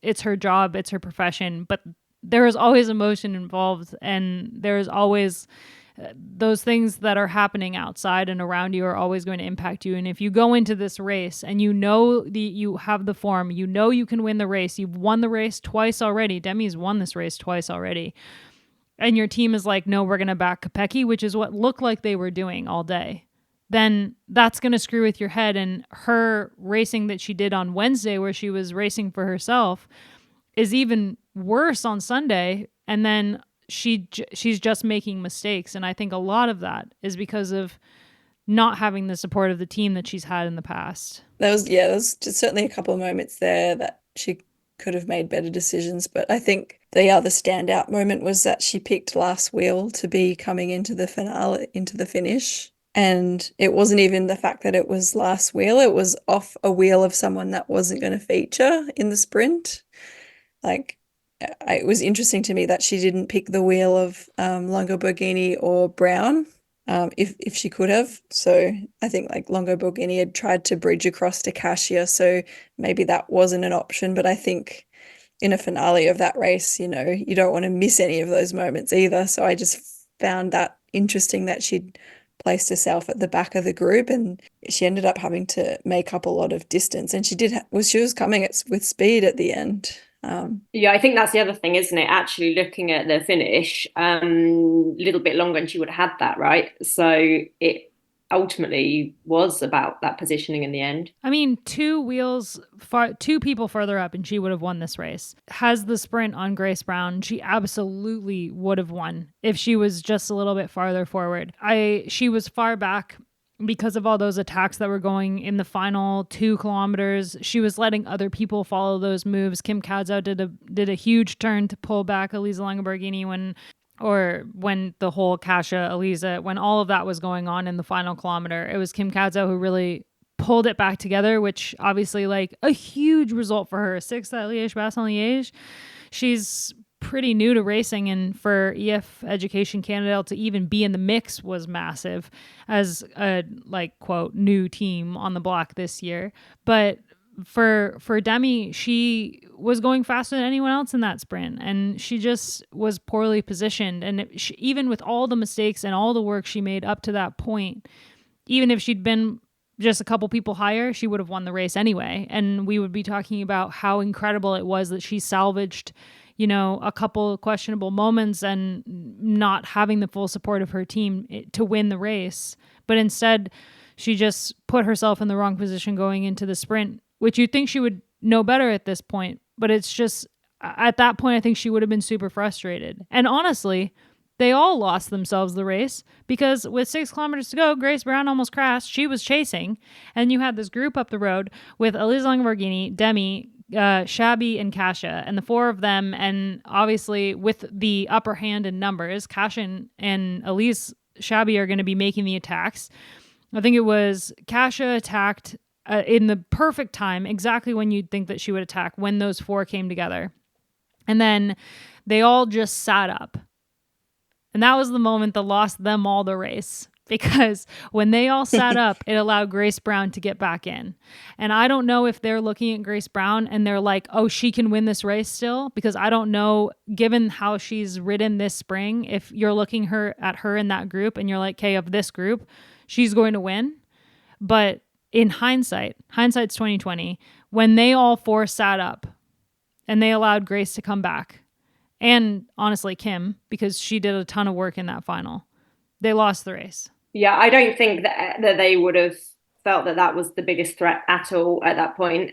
it's her job, it's her profession, but there is always emotion involved, and there is always those things that are happening outside and around you are always going to impact you. And if you go into this race and you have the form, you can win the race, you've won the race twice already. Demi's won this race twice already. And your team is like, no, we're going to back Kopecky, which is what looked like they were doing all day. Then that's going to screw with your head. And her racing that she did on Wednesday, where she was racing for herself, is even worse on Sunday. And then she's just making mistakes. And I think a lot of that is because of not having the support of the team that she's had in the past. There was just certainly a couple of moments there that she could have made better decisions. But I think the other standout moment was that she picked last wheel to be coming into the finale, into the finish. And it wasn't even the fact that it was last wheel. It was off a wheel of someone that wasn't going to feature in the sprint. Like, it was interesting to me that she didn't pick the wheel of Longo Borghini or Brown, if she could have. So I think Longo Borghini had tried to bridge across to Kasia, so maybe that wasn't an option. But I think in a finale of that race, you don't want to miss any of those moments either. So I just found that interesting that she'd placed herself at the back of the group, and she ended up having to make up a lot of distance. And she was coming with speed at the end. Yeah, I think that's the other thing, isn't it? Actually looking at the finish, a little bit longer and she would have had that, right? So it ultimately was about that positioning in the end. I mean, two people further up and she would have won this race. Has the sprint on Grace Brown, she absolutely would have won if she was just a little bit farther forward. She was far back because of all those attacks that were going in the final 2 kilometers. She was letting other people follow those moves. Kim Kadzo did a huge turn to pull back Elisa Longoborghini when the whole Kasia, Elisa, when all of that was going on in the final kilometer. It was Kim Kadzo who really pulled it back together, which obviously a huge result for her. 6th at Liège-Bastogne-Liège. She's pretty new to racing, and for EF Education Canada to even be in the mix was massive as a quote new team on the block this year. But for Demi, she was going faster than anyone else in that sprint, and she just was poorly positioned. And even with all the mistakes and all the work she made up to that point, even if she'd been just a couple people higher, she would have won the race anyway. And we would be talking about how incredible it was that she salvaged, a couple questionable moments and not having the full support of her team to win the race. But instead, she just put herself in the wrong position going into the sprint, which you'd think she would know better at this point. But it's just, at that point, I think she would have been super frustrated. And honestly, they all lost themselves the race because with 6 kilometers to go, Grace Brown almost crashed. She was chasing. And you had this group up the road with Elise Langeborghini, Demi, Shabby, and Kasia. And the 4 of them, and obviously with the upper hand in numbers, Kasia and Elise, Shabby are going to be making the attacks. I think it was Kasia attacked in the perfect time, exactly when you'd think that she would attack, when those 4 came together. And then they all just sat up. And that was the moment that lost them all the race, because when they all sat up, it allowed Grace Brown to get back in. And I don't know if they're looking at Grace Brown and they're like, oh, she can win this race still, because I don't know, given how she's ridden this spring, if you're looking at her in that group and you're like, okay, of this group, she's going to win. But in hindsight's 2020, when they all 4 sat up and they allowed Grace to come back, and honestly Kim, because she did a ton of work in that final, they lost the race. Yeah, I don't think that they would have felt that was the biggest threat at all at that point.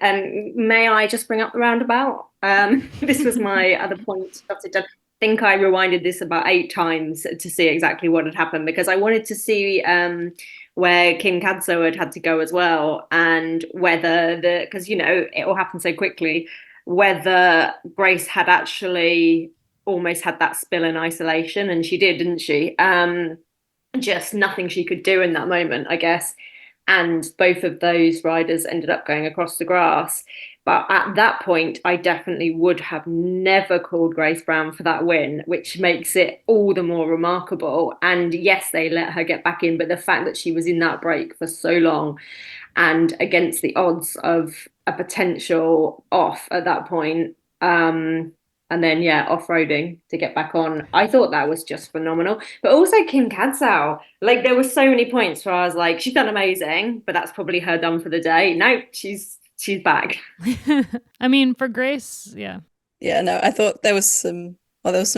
May I just bring up the roundabout? This was my other point. I think I rewinded this about 8 times to see exactly what had happened, because I wanted to see where Kim Cadso had to go as well, and whether because it all happened so quickly, whether Grace had actually almost had that spill in isolation, and she did, didn't she? Just nothing she could do in that moment, I guess. And both of those riders ended up going across the grass. But at that point, I definitely would have never called Grace Brown for that win, which makes it all the more remarkable. And yes, they let her get back in, but the fact that she was in that break for so long and against the odds of a potential off at that point, and then, off-roading to get back on, I thought that was just phenomenal. But also Kim Cadso, there were so many points where I was like, she's done amazing, but that's probably her done for the day. No, she's back. I mean, for Grace, yeah. Yeah, no, I thought there was some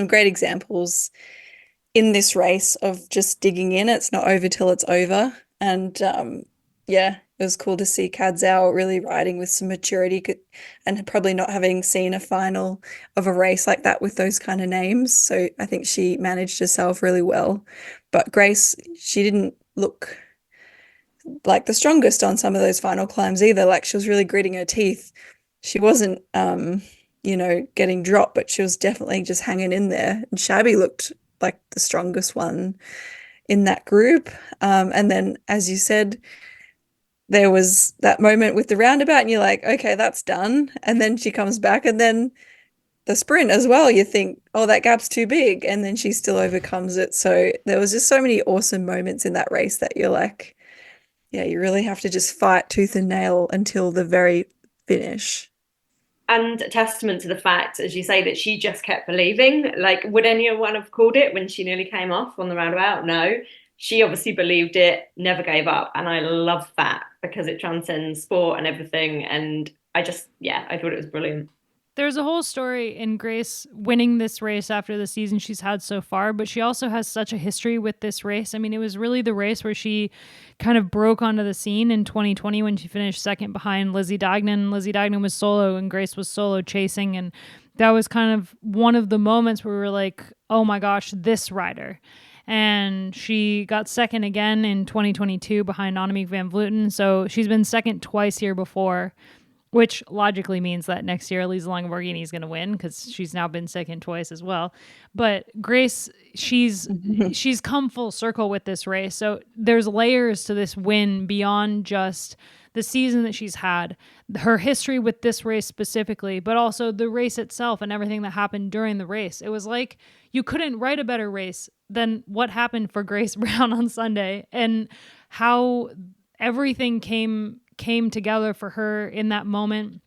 great examples in this race of just digging in. It's not over till it's over. And it was cool to see Cadso really riding with some maturity, and probably not having seen a final of a race like that with those kind of names. So I think she managed herself really well. But Grace, she didn't look like the strongest on some of those final climbs either. She was really gritting her teeth. She wasn't, getting dropped, but she was definitely just hanging in there. And Shabby looked like the strongest one in that group. And then, as you said, there was that moment with the roundabout and you're like, okay, that's done. And then she comes back, and then the sprint as well, you think, oh, that gap's too big. And then she still overcomes it. So there was just so many awesome moments in that race that you're like, yeah, you really have to just fight tooth and nail until the very finish. And a testament to the fact, as you say, that she just kept believing. Would anyone have called it when she nearly came off on the roundabout? No. She obviously believed it, never gave up. And I love that, because it transcends sport and everything. And I thought it was brilliant. There's a whole story in Grace winning this race after the season she's had so far, but she also has such a history with this race. I mean, it was really the race where she kind of broke onto the scene in 2020 when she finished second behind Lizzie Deignan. Lizzie Deignan was solo and Grace was solo chasing. And that was kind of one of the moments where we were like, oh my gosh, this rider. And she got second again in 2022 behind Annemiek van Vleuten. So she's been second twice here before, which logically means that next year Elise Langeborghini is going to win, because she's now been second twice as well. But Grace, she's come full circle with this race. So there's layers to this win beyond just the season that she's had, her history with this race specifically, but also the race itself and everything that happened during the race. It was like you couldn't write a better race than what happened for Grace Brown on Sunday, and how everything came together for her in that moment.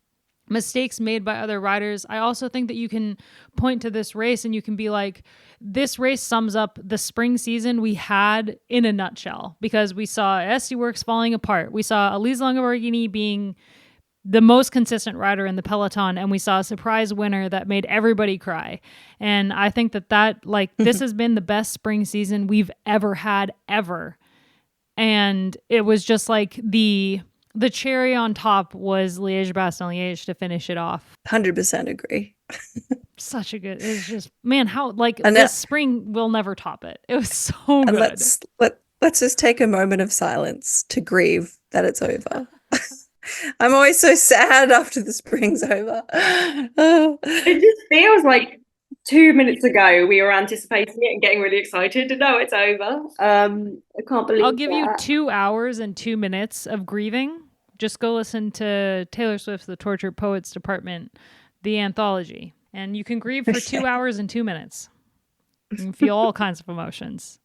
Mistakes made by other riders. I also think that you can point to this race and you can be like, this race sums up the spring season we had in a nutshell, because we saw SD Works falling apart. We saw Elise Longoborghini being the most consistent rider in the peloton, and we saw a surprise winner that made everybody cry. And I think that like this has been the best spring season we've ever had ever. And it was just like the cherry on top was Liège-Bastogne-Liège to finish it off. 100% agree. Such a good, it's just, man, how, like, this spring will never top it. It was so good. And let's just take a moment of silence to grieve that it's over. I'm always so sad after the spring's over. Oh. It just feels like 2 minutes ago we were anticipating it and getting really excited, and now it's over. I can't believe I'll give you 2 hours and 2 minutes of grieving. Just go listen to Taylor Swift's The Tortured Poets Department, the anthology, and you can grieve for 2 hours and 2 minutes. You can feel all kinds of emotions.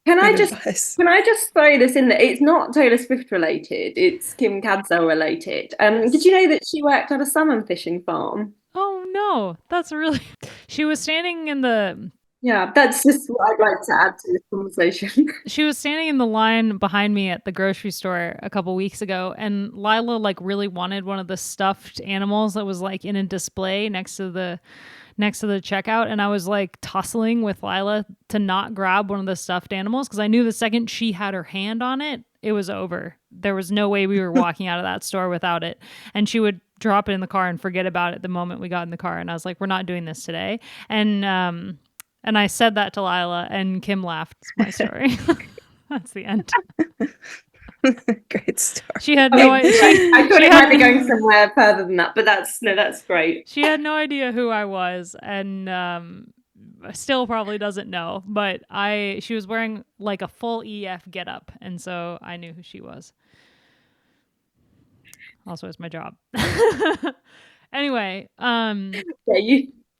Can I just throw this in there? It's not Taylor Swift related. It's Kim Cadsell related. Did you know that she worked at a salmon fishing farm? Oh no, that's really. She was standing in the. Yeah, that's just what I'd like to add to this conversation. She was standing in the line behind me at the grocery store a couple weeks ago, and Lila like really wanted one of the stuffed animals that was like in a display next to the checkout, and I was like tussling with Lila to not grab one of the stuffed animals because I knew the second she had her hand on it, it was over. There was no way we were walking out of that store without it, and she would drop it in the car and forget about it the moment we got in the car, and I was like, we're not doing this today. And I said that to Lila, and Kim laughed. It's my story. That's the end. Great story. She had no idea. I thought it might be going somewhere further than that, but that's great. She had no idea who I was, and still probably doesn't know. But she was wearing like a full EF getup, and so I knew who she was. Also, it's my job. Anyway,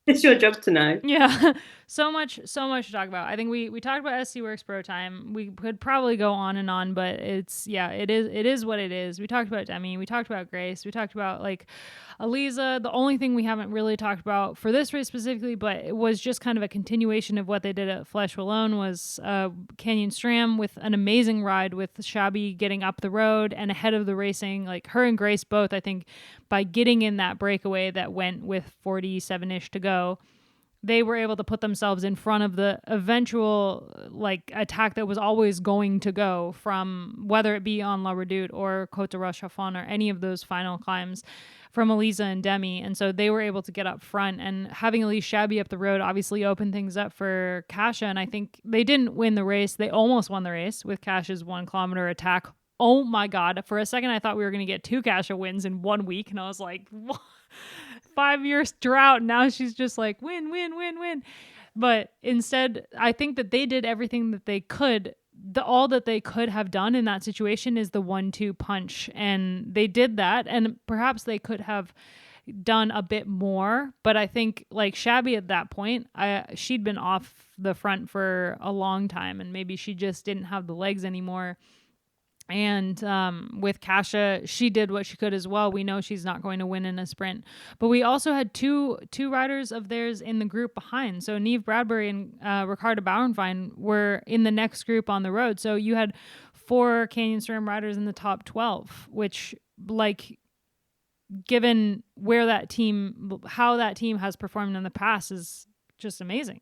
it's your job to know. Yeah. So much to talk about. I think we talked about SD Works Pro Time. We could probably go on and on, but it is what it is. We talked about Demi, we talked about Grace, we talked about like Eliza. The only thing we haven't really talked about for this race specifically, but it was just kind of a continuation of what they did at Flèche Wallonne, was Canyon SRAM with an amazing ride with Shabby getting up the road and ahead of the racing. Like her and Grace both, I think, by getting in that breakaway that went with 47-ish to go, they were able to put themselves in front of the eventual like attack that was always going to go from, whether it be on La Redoute or Côte de Rochefort or any of those final climbs, from Eliza and Demi. And so they were able to get up front, and having Elise Shabby up the road obviously opened things up for Kasia. And I think they didn't win the race. They almost won the race with Kasia's 1 kilometer attack. Oh my God. For a second, I thought we were going to get 2 Kasia wins in 1 week. And I was like, what? 5 years drought. Now she's just like win. But instead, I think that they did everything that they could. All that they could have done in that situation is the 1-2 punch. And they did that. And perhaps they could have done a bit more. But I think like Shabby at that point, she'd been off the front for a long time, and maybe she just didn't have the legs anymore. And with Kasia, she did what she could as well. We know she's not going to win in a sprint. But we also had two riders of theirs in the group behind. So Neve Bradbury and Ricardo Bauernfein were in the next group on the road. So you had 4 Canyon SRAM riders in the top 12, which, like, given how that team has performed in the past, is just amazing.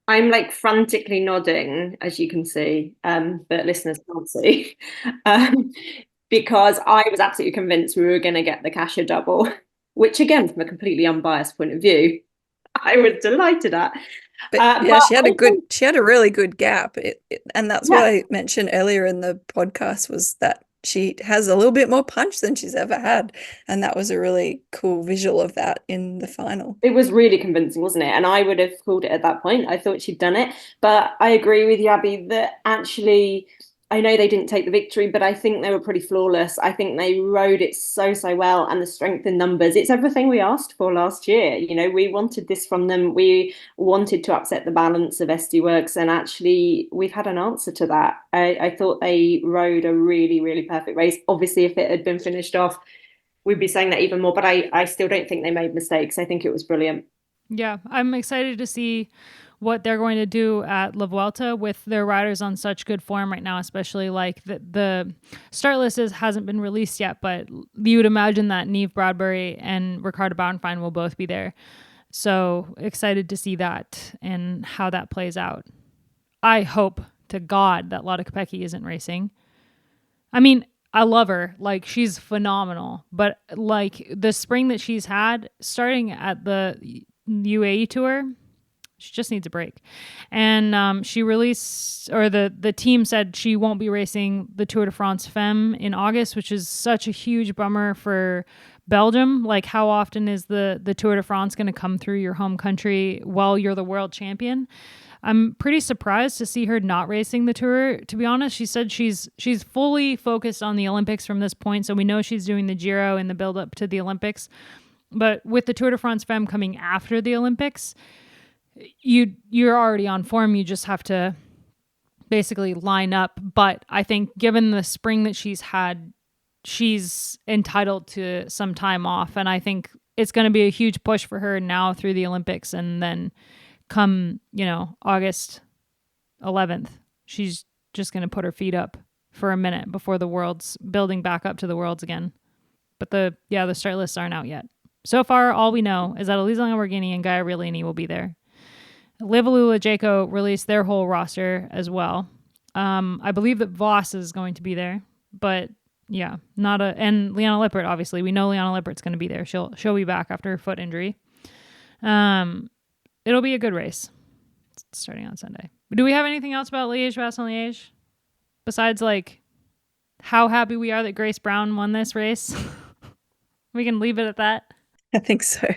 I'm like frantically nodding, as you can see, but listeners can't see, because I was absolutely convinced we were going to get the Kasia double, which again, from a completely unbiased point of view, I was delighted at. But she had a really good gap, and that's what I mentioned earlier in the podcast, was that she has a little bit more punch than she's ever had, and that was a really cool visual of that in the final. It was really convincing, wasn't it? And I would have called it at that point. I thought she'd done it, but I agree with you, Abby, that actually I know they didn't take the victory, but I think they were pretty flawless. I think they rode it so, so well, and the strength in numbers. It's everything we asked for last year. You know, we wanted this from them. We wanted to upset the balance of SD Works, and actually we've had an answer to that. I thought they rode a really, really perfect race. Obviously, if it had been finished off, we'd be saying that even more, but I still don't think they made mistakes. I think it was brilliant. Yeah, I'm excited to see what they're going to do at La Vuelta with their riders on such good form right now, especially like the start list hasn't been released yet, but you would imagine that Neve Bradbury and Ricardo Bauernfeind will both be there. So excited to see that and how that plays out. I hope to God that Lotte Kopecky isn't racing. I mean, I love her. Like, she's phenomenal. But like the spring that she's had, starting at the UAE tour, she just needs a break. And she released, or the team said she won't be racing the Tour de France Femme in August, which is such a huge bummer for Belgium. Like, how often is the Tour de France going to come through your home country while you're the world champion? I'm pretty surprised to see her not racing the Tour, to be honest. She said she's fully focused on the Olympics from this point, so we know she's doing the Giro in the build-up to the Olympics. But with the Tour de France Femme coming after the Olympics, you're already on form. You just have to basically line up. But I think given the spring that she's had, she's entitled to some time off. And I think it's going to be a huge push for her now through the Olympics. And then come, August 11th, she's just going to put her feet up for a minute before the world's building back up to the worlds again. But the start lists aren't out yet. So far, all we know is that Elisa Lamborghini and Gaia Riolini will be there. Livalula Jayco released their whole roster as well. I believe that Voss is going to be there, but yeah, and Liana Lippert, obviously. We know Liana Lippert's going to be there. She'll be back after her foot injury. It'll be a good race starting on Sunday. Do we have anything else about Liège-Bastogne-Liège besides like how happy we are that Grace Brown won this race? We can leave it at that. I think so.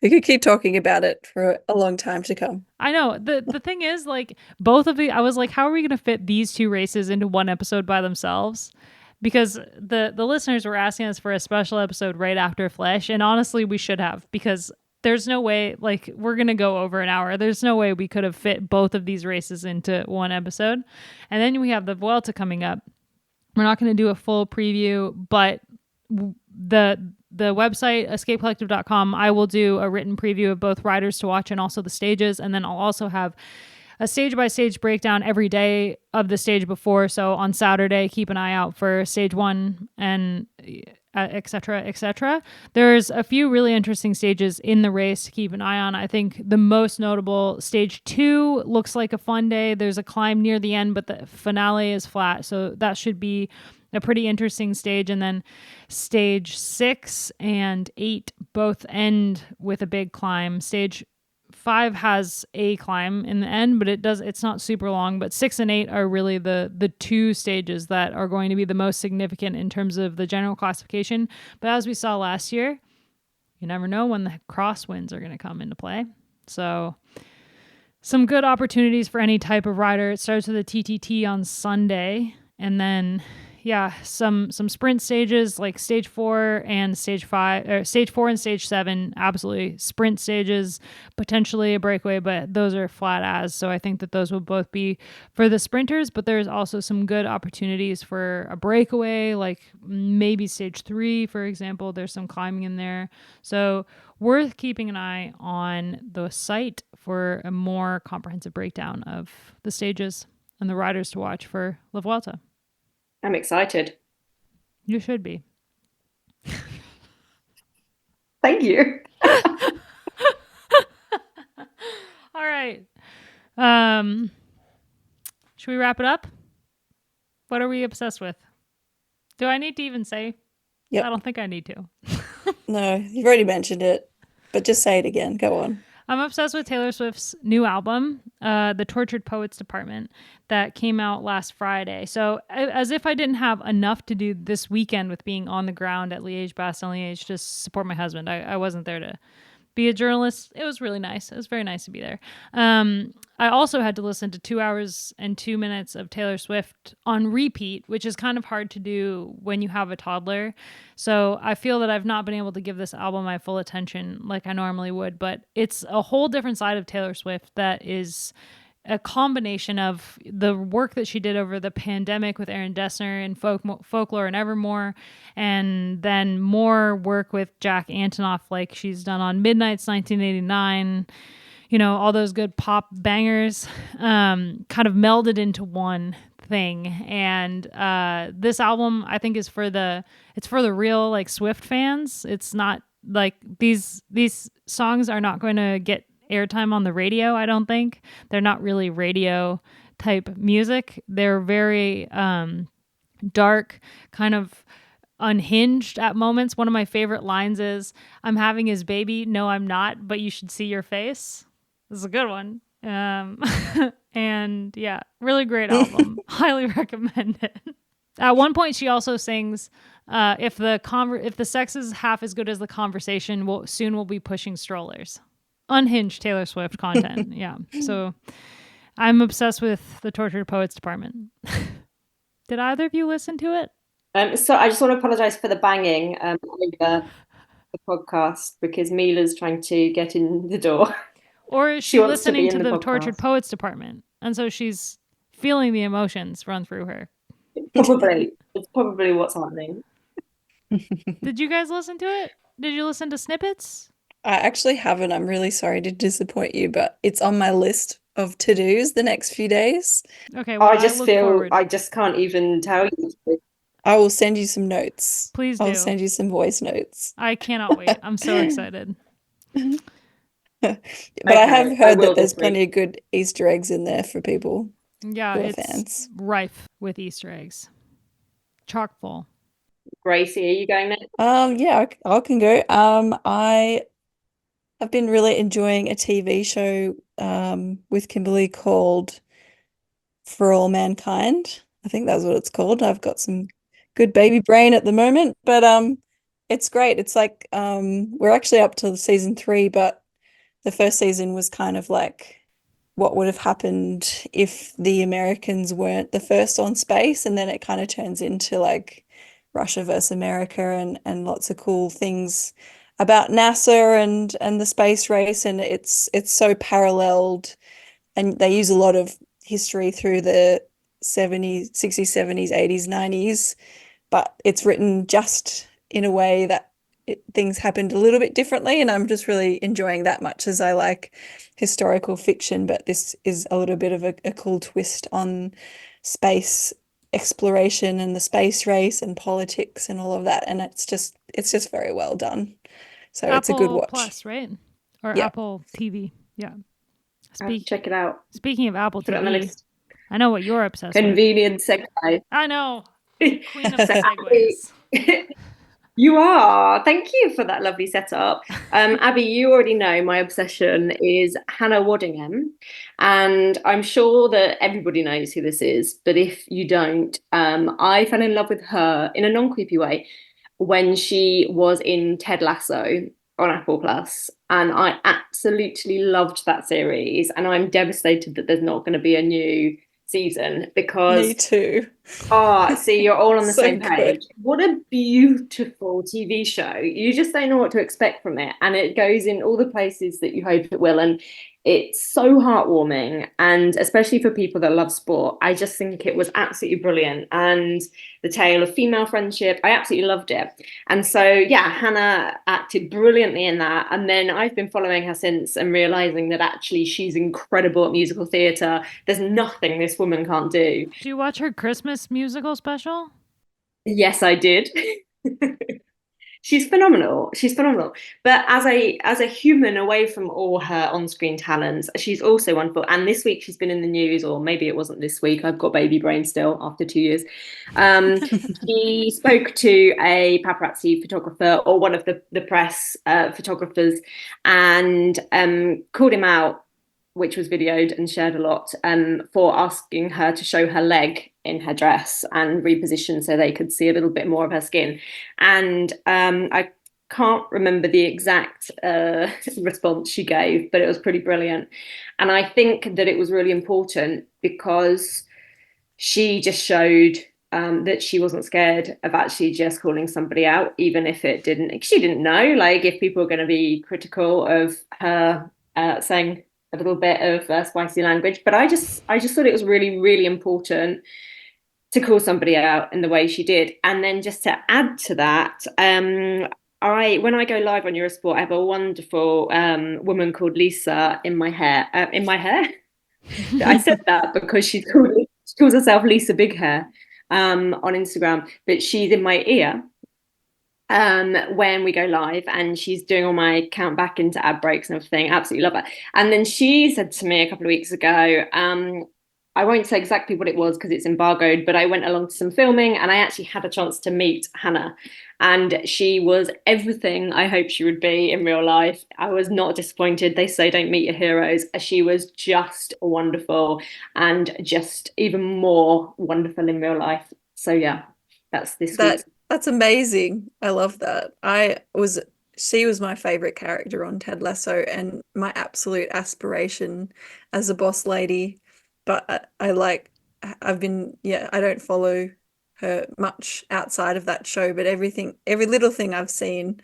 We could keep talking about it for a long time to come. I know. The thing is, like, I was like, how are we going to fit these two races into one episode by themselves? Because the listeners were asking us for a special episode right after Flèche, and honestly, we should have, because there's no way, like, we're going to go over an hour. There's no way we could have fit both of these races into one episode. And then we have the Vuelta coming up. We're not going to do a full preview, but the website, escapecollective.com, I will do a written preview of both riders to watch and also the stages. And then I'll also have a stage-by-stage breakdown every day of the stage before. So on Saturday, keep an eye out for stage 1 and et cetera, et cetera. There's a few really interesting stages in the race to keep an eye on. I think the most notable, stage 2 looks like a fun day. There's a climb near the end, but the finale is flat. So that should be a pretty interesting stage. And then stage 6 and 8 both end with a big climb. Stage 5 has a climb in the end, but it's not super long. But 6 and 8 are really the two stages that are going to be the most significant in terms of the general classification. But as we saw last year, you never know when the crosswinds are going to come into play. So some good opportunities for any type of rider. It starts with a TTT on Sunday, and then some sprint stages like stage 4 and stage 5, or stage 4 and stage 7, absolutely sprint stages, potentially a breakaway, but those are flat as. So I think that those will both be for the sprinters, but there's also some good opportunities for a breakaway, like maybe stage 3, for example. There's some climbing in there. So worth keeping an eye on the site for a more comprehensive breakdown of the stages and the riders to watch for La Vuelta. I'm excited. You should be. Thank you. All right. Should we wrap it up? What are we obsessed with? Do I need to even say? Yep. I don't think I need to. No, you've already mentioned it, but just say it again. Go on. I'm obsessed with Taylor Swift's new album, The Tortured Poets Department, that came out last Friday. So as if I didn't have enough to do this weekend with being on the ground at Liège-Bastogne-Liège to support my husband. I wasn't there to be a journalist. It was really nice. It was very nice to be there. I also had to listen to 2 hours and 2 minutes of Taylor Swift on repeat, which is kind of hard to do when you have a toddler. So I feel that I've not been able to give this album my full attention like I normally would, but it's a whole different side of Taylor Swift that is a combination of the work that she did over the pandemic with Aaron Dessner and Folklore and Evermore, and then more work with Jack Antonoff, like she's done on Midnight's 1989, all those good pop bangers, kind of melded into one thing. And this album, I think, it's for the real like Swift fans. It's not like these songs are not going to get airtime on the radio. I don't think they're not really radio type music. They're very dark, kind of unhinged at moments. One of my favorite lines is, "I'm having his baby. No, I'm not, but you should see your face." This is a good one. And yeah, really great album. Highly recommend it. At one point, she also sings, "If the sex is half as good as the conversation, we'll be pushing strollers." Unhinged Taylor Swift content. Yeah. So I'm obsessed with the Tortured Poets Department. Did either of you listen to it? So I just want to apologize for the banging over the podcast because Mila's trying to get in the door. Or is she listening to the Tortured Poets Department? And so she's feeling the emotions run through her. Probably. It's probably what's happening. Did you guys listen to it? Did you listen to snippets? I actually haven't. I'm really sorry to disappoint you, but it's on my list of to-dos the next few days. Okay, well, I just can't even tell you. I will send you some notes. Please do. I'll send you some voice notes. I cannot wait. I'm so excited. But okay, I have heard that there's plenty of good Easter eggs in there for people. Yeah, who are it's fans. rife with Easter eggs. Chock full. Gracie, are you going next? Yeah, I can go. I have been really enjoying a TV show with Kimberly called For All Mankind. I think that's what it's called. I've got some good baby brain at the moment, but it's great. It's like we're actually up to season 3, but the first season was kind of like what would have happened if the Americans weren't the first on space, and then it kind of turns into like Russia versus America and lots of cool things about NASA and the space race, and it's so paralleled, and they use a lot of history through the 70s, 60s, 70s, 80s, 90s, but it's written just in a way that things happened a little bit differently, and I'm just really enjoying that much as I like historical fiction, but this is a little bit of a cool twist on space exploration and the space race and politics and all of that, and it's just very well done. So Apple it's a good watch. Plus, right? Or yeah. Apple TV. Yeah. Check it out. Speaking of Apple TV, I know what you're obsessed Convenient segue. I know. Queen of segues. You are. Thank you for that lovely setup. Abby, you already know my obsession is Hannah Waddingham, and I'm sure that everybody knows who this is, but if you don't, I fell in love with her in a non-creepy way when she was in Ted Lasso on Apple Plus, and I absolutely loved that series, and I'm devastated that there's not going to be a new season because me too. See, you're all on the So same page. good. What a beautiful TV show. You just don't know what to expect from it, and it goes in all the places that you hope it will, and it's so heartwarming, and especially for people that love sport. I just think it was absolutely brilliant, and the tale of female friendship, I absolutely loved it. And so yeah, Hannah acted brilliantly in that, and then I've been following her since and realizing that actually she's incredible at musical theatre. There's nothing this woman can't do. Do you watch her Christmas musical special? Yes, I did. She's phenomenal. She's phenomenal. But as a human, away from all her on-screen talents, she's also wonderful. And this week she's been in the news, or maybe it wasn't this week. I've got baby brain still after 2 years. She spoke to a paparazzi photographer, or one of the press photographers, and called him out, which was videoed and shared a lot, for asking her to show her leg in her dress and reposition so they could see a little bit more of her skin. And I can't remember the exact response she gave, but it was pretty brilliant. And I think that it was really important because she just showed that she wasn't scared of actually just calling somebody out, even if she didn't know, like, if people were going to be critical of her saying a little bit of spicy language. But I just thought it was really, really important to call somebody out in the way she did. And then just to add to that, when I go live on Eurosport, I have a wonderful woman called Lisa in my hair. I said that because she calls herself Lisa Big Hair on Instagram, but she's in my ear when we go live, and she's doing all my count back into ad breaks and everything. Absolutely love it. And then she said to me a couple of weeks ago, I won't say exactly what it was because it's embargoed, but I went along to some filming and I actually had a chance to meet Hannah, and she was everything I hoped she would be in real life. I was not disappointed. They say don't meet your heroes. She was just wonderful, and just even more wonderful in real life. So yeah, that's this week. That's amazing. I love that. She was my favorite character on Ted Lasso and my absolute aspiration as a boss lady. But I don't follow her much outside of that show, but every little thing I've seen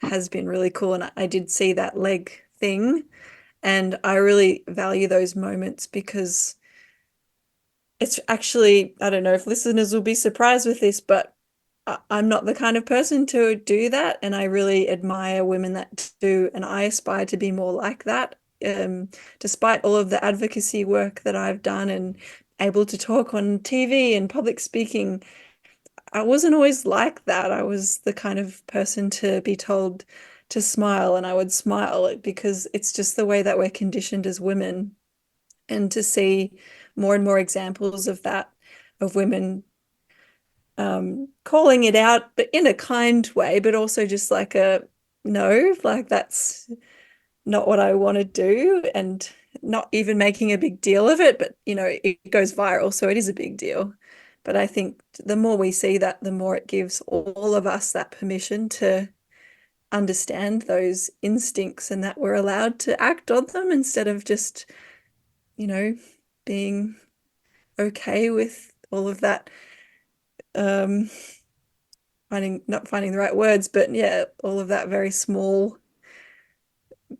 has been really cool. And I did see that leg thing, and I really value those moments because it's actually, I don't know if listeners will be surprised with this, but I'm not the kind of person to do that. And I really admire women that do, and I aspire to be more like that. Despite all of the advocacy work that I've done and able to talk on TV and public speaking, I wasn't always like that. I was the kind of person to be told to smile, and I would smile because it's just the way that we're conditioned as women. And to see more and more examples of that, of women calling it out, but in a kind way, but also just like no, like that's not what I want to do, and not even making a big deal of it, but it goes viral, so it is a big deal. But I think the more we see that, the more it gives all of us that permission to understand those instincts, and that we're allowed to act on them instead of just, being okay with all of that, not finding the right words, but yeah, all of that very small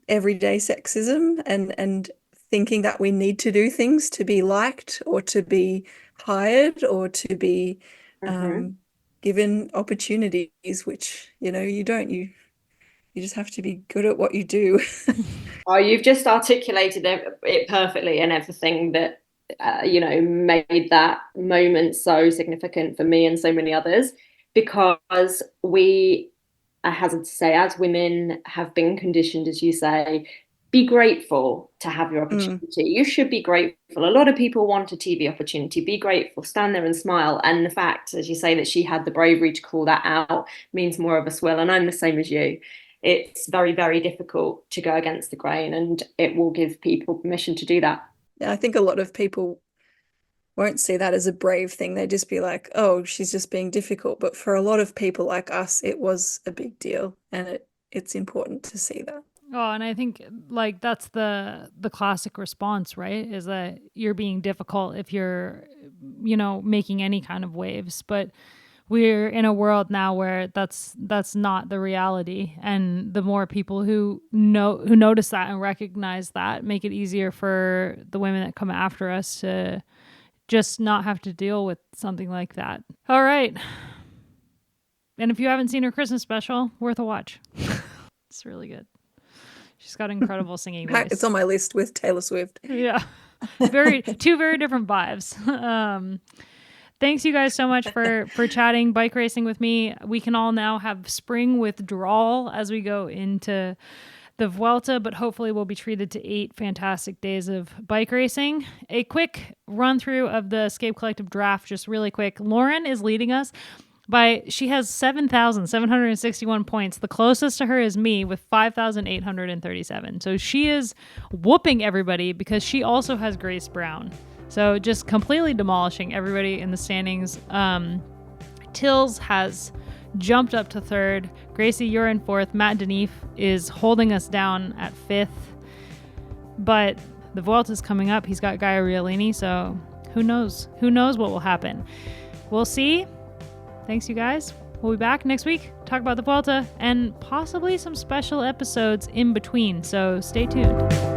everyday sexism, and thinking that we need to do things to be liked or to be hired or to be given opportunities, which you don't. You just have to be good at what you do. Oh, you've just articulated it perfectly, and everything that made that moment so significant for me and so many others, because I hazard to say, as women, have been conditioned, as you say, be grateful to have your opportunity. You should be grateful. A lot of people want a TV opportunity. Be grateful, stand there and smile. And the fact, as you say, that she had the bravery to call that out means more of us will. And I'm the same as you. It's very, very difficult to go against the grain, and it will give people permission to do that. Yeah, I think a lot of people won't see that as a brave thing. They just be like, oh, she's just being difficult. But for a lot of people like us, it was a big deal, and it's important to see that. Oh, and I think like that's the classic response, right? Is that you're being difficult if you're, making any kind of waves. But we're in a world now where that's not the reality, and the more people who notice that and recognize that, make it easier for the women that come after us to just not have to deal with something like that. All right. And if you haven't seen her Christmas special, worth a watch. It's really good. She's got incredible singing voice. It's on my list with Taylor Swift. Yeah. Two very different vibes. Thanks you guys so much for chatting bike racing with me. We can all now have spring withdrawal as we go into the Vuelta, but hopefully we'll be treated to 8 fantastic days of bike racing. A quick run through of the Escape Collective draft, just really quick. Lauren is leading us. She has 7,761 points. The closest to her is me with 5,837. So she is whooping everybody because she also has Grace Brown. So just completely demolishing everybody in the standings. Tills has jumped up to third. Gracie, you're in fourth. Matt Denif is holding us down at fifth. But the Vuelta's coming up. He's got Gaia Riolini, so who knows? Who knows what will happen? We'll see. Thanks, you guys. We'll be back next week, talk about the Vuelta, and possibly some special episodes in between, so stay tuned.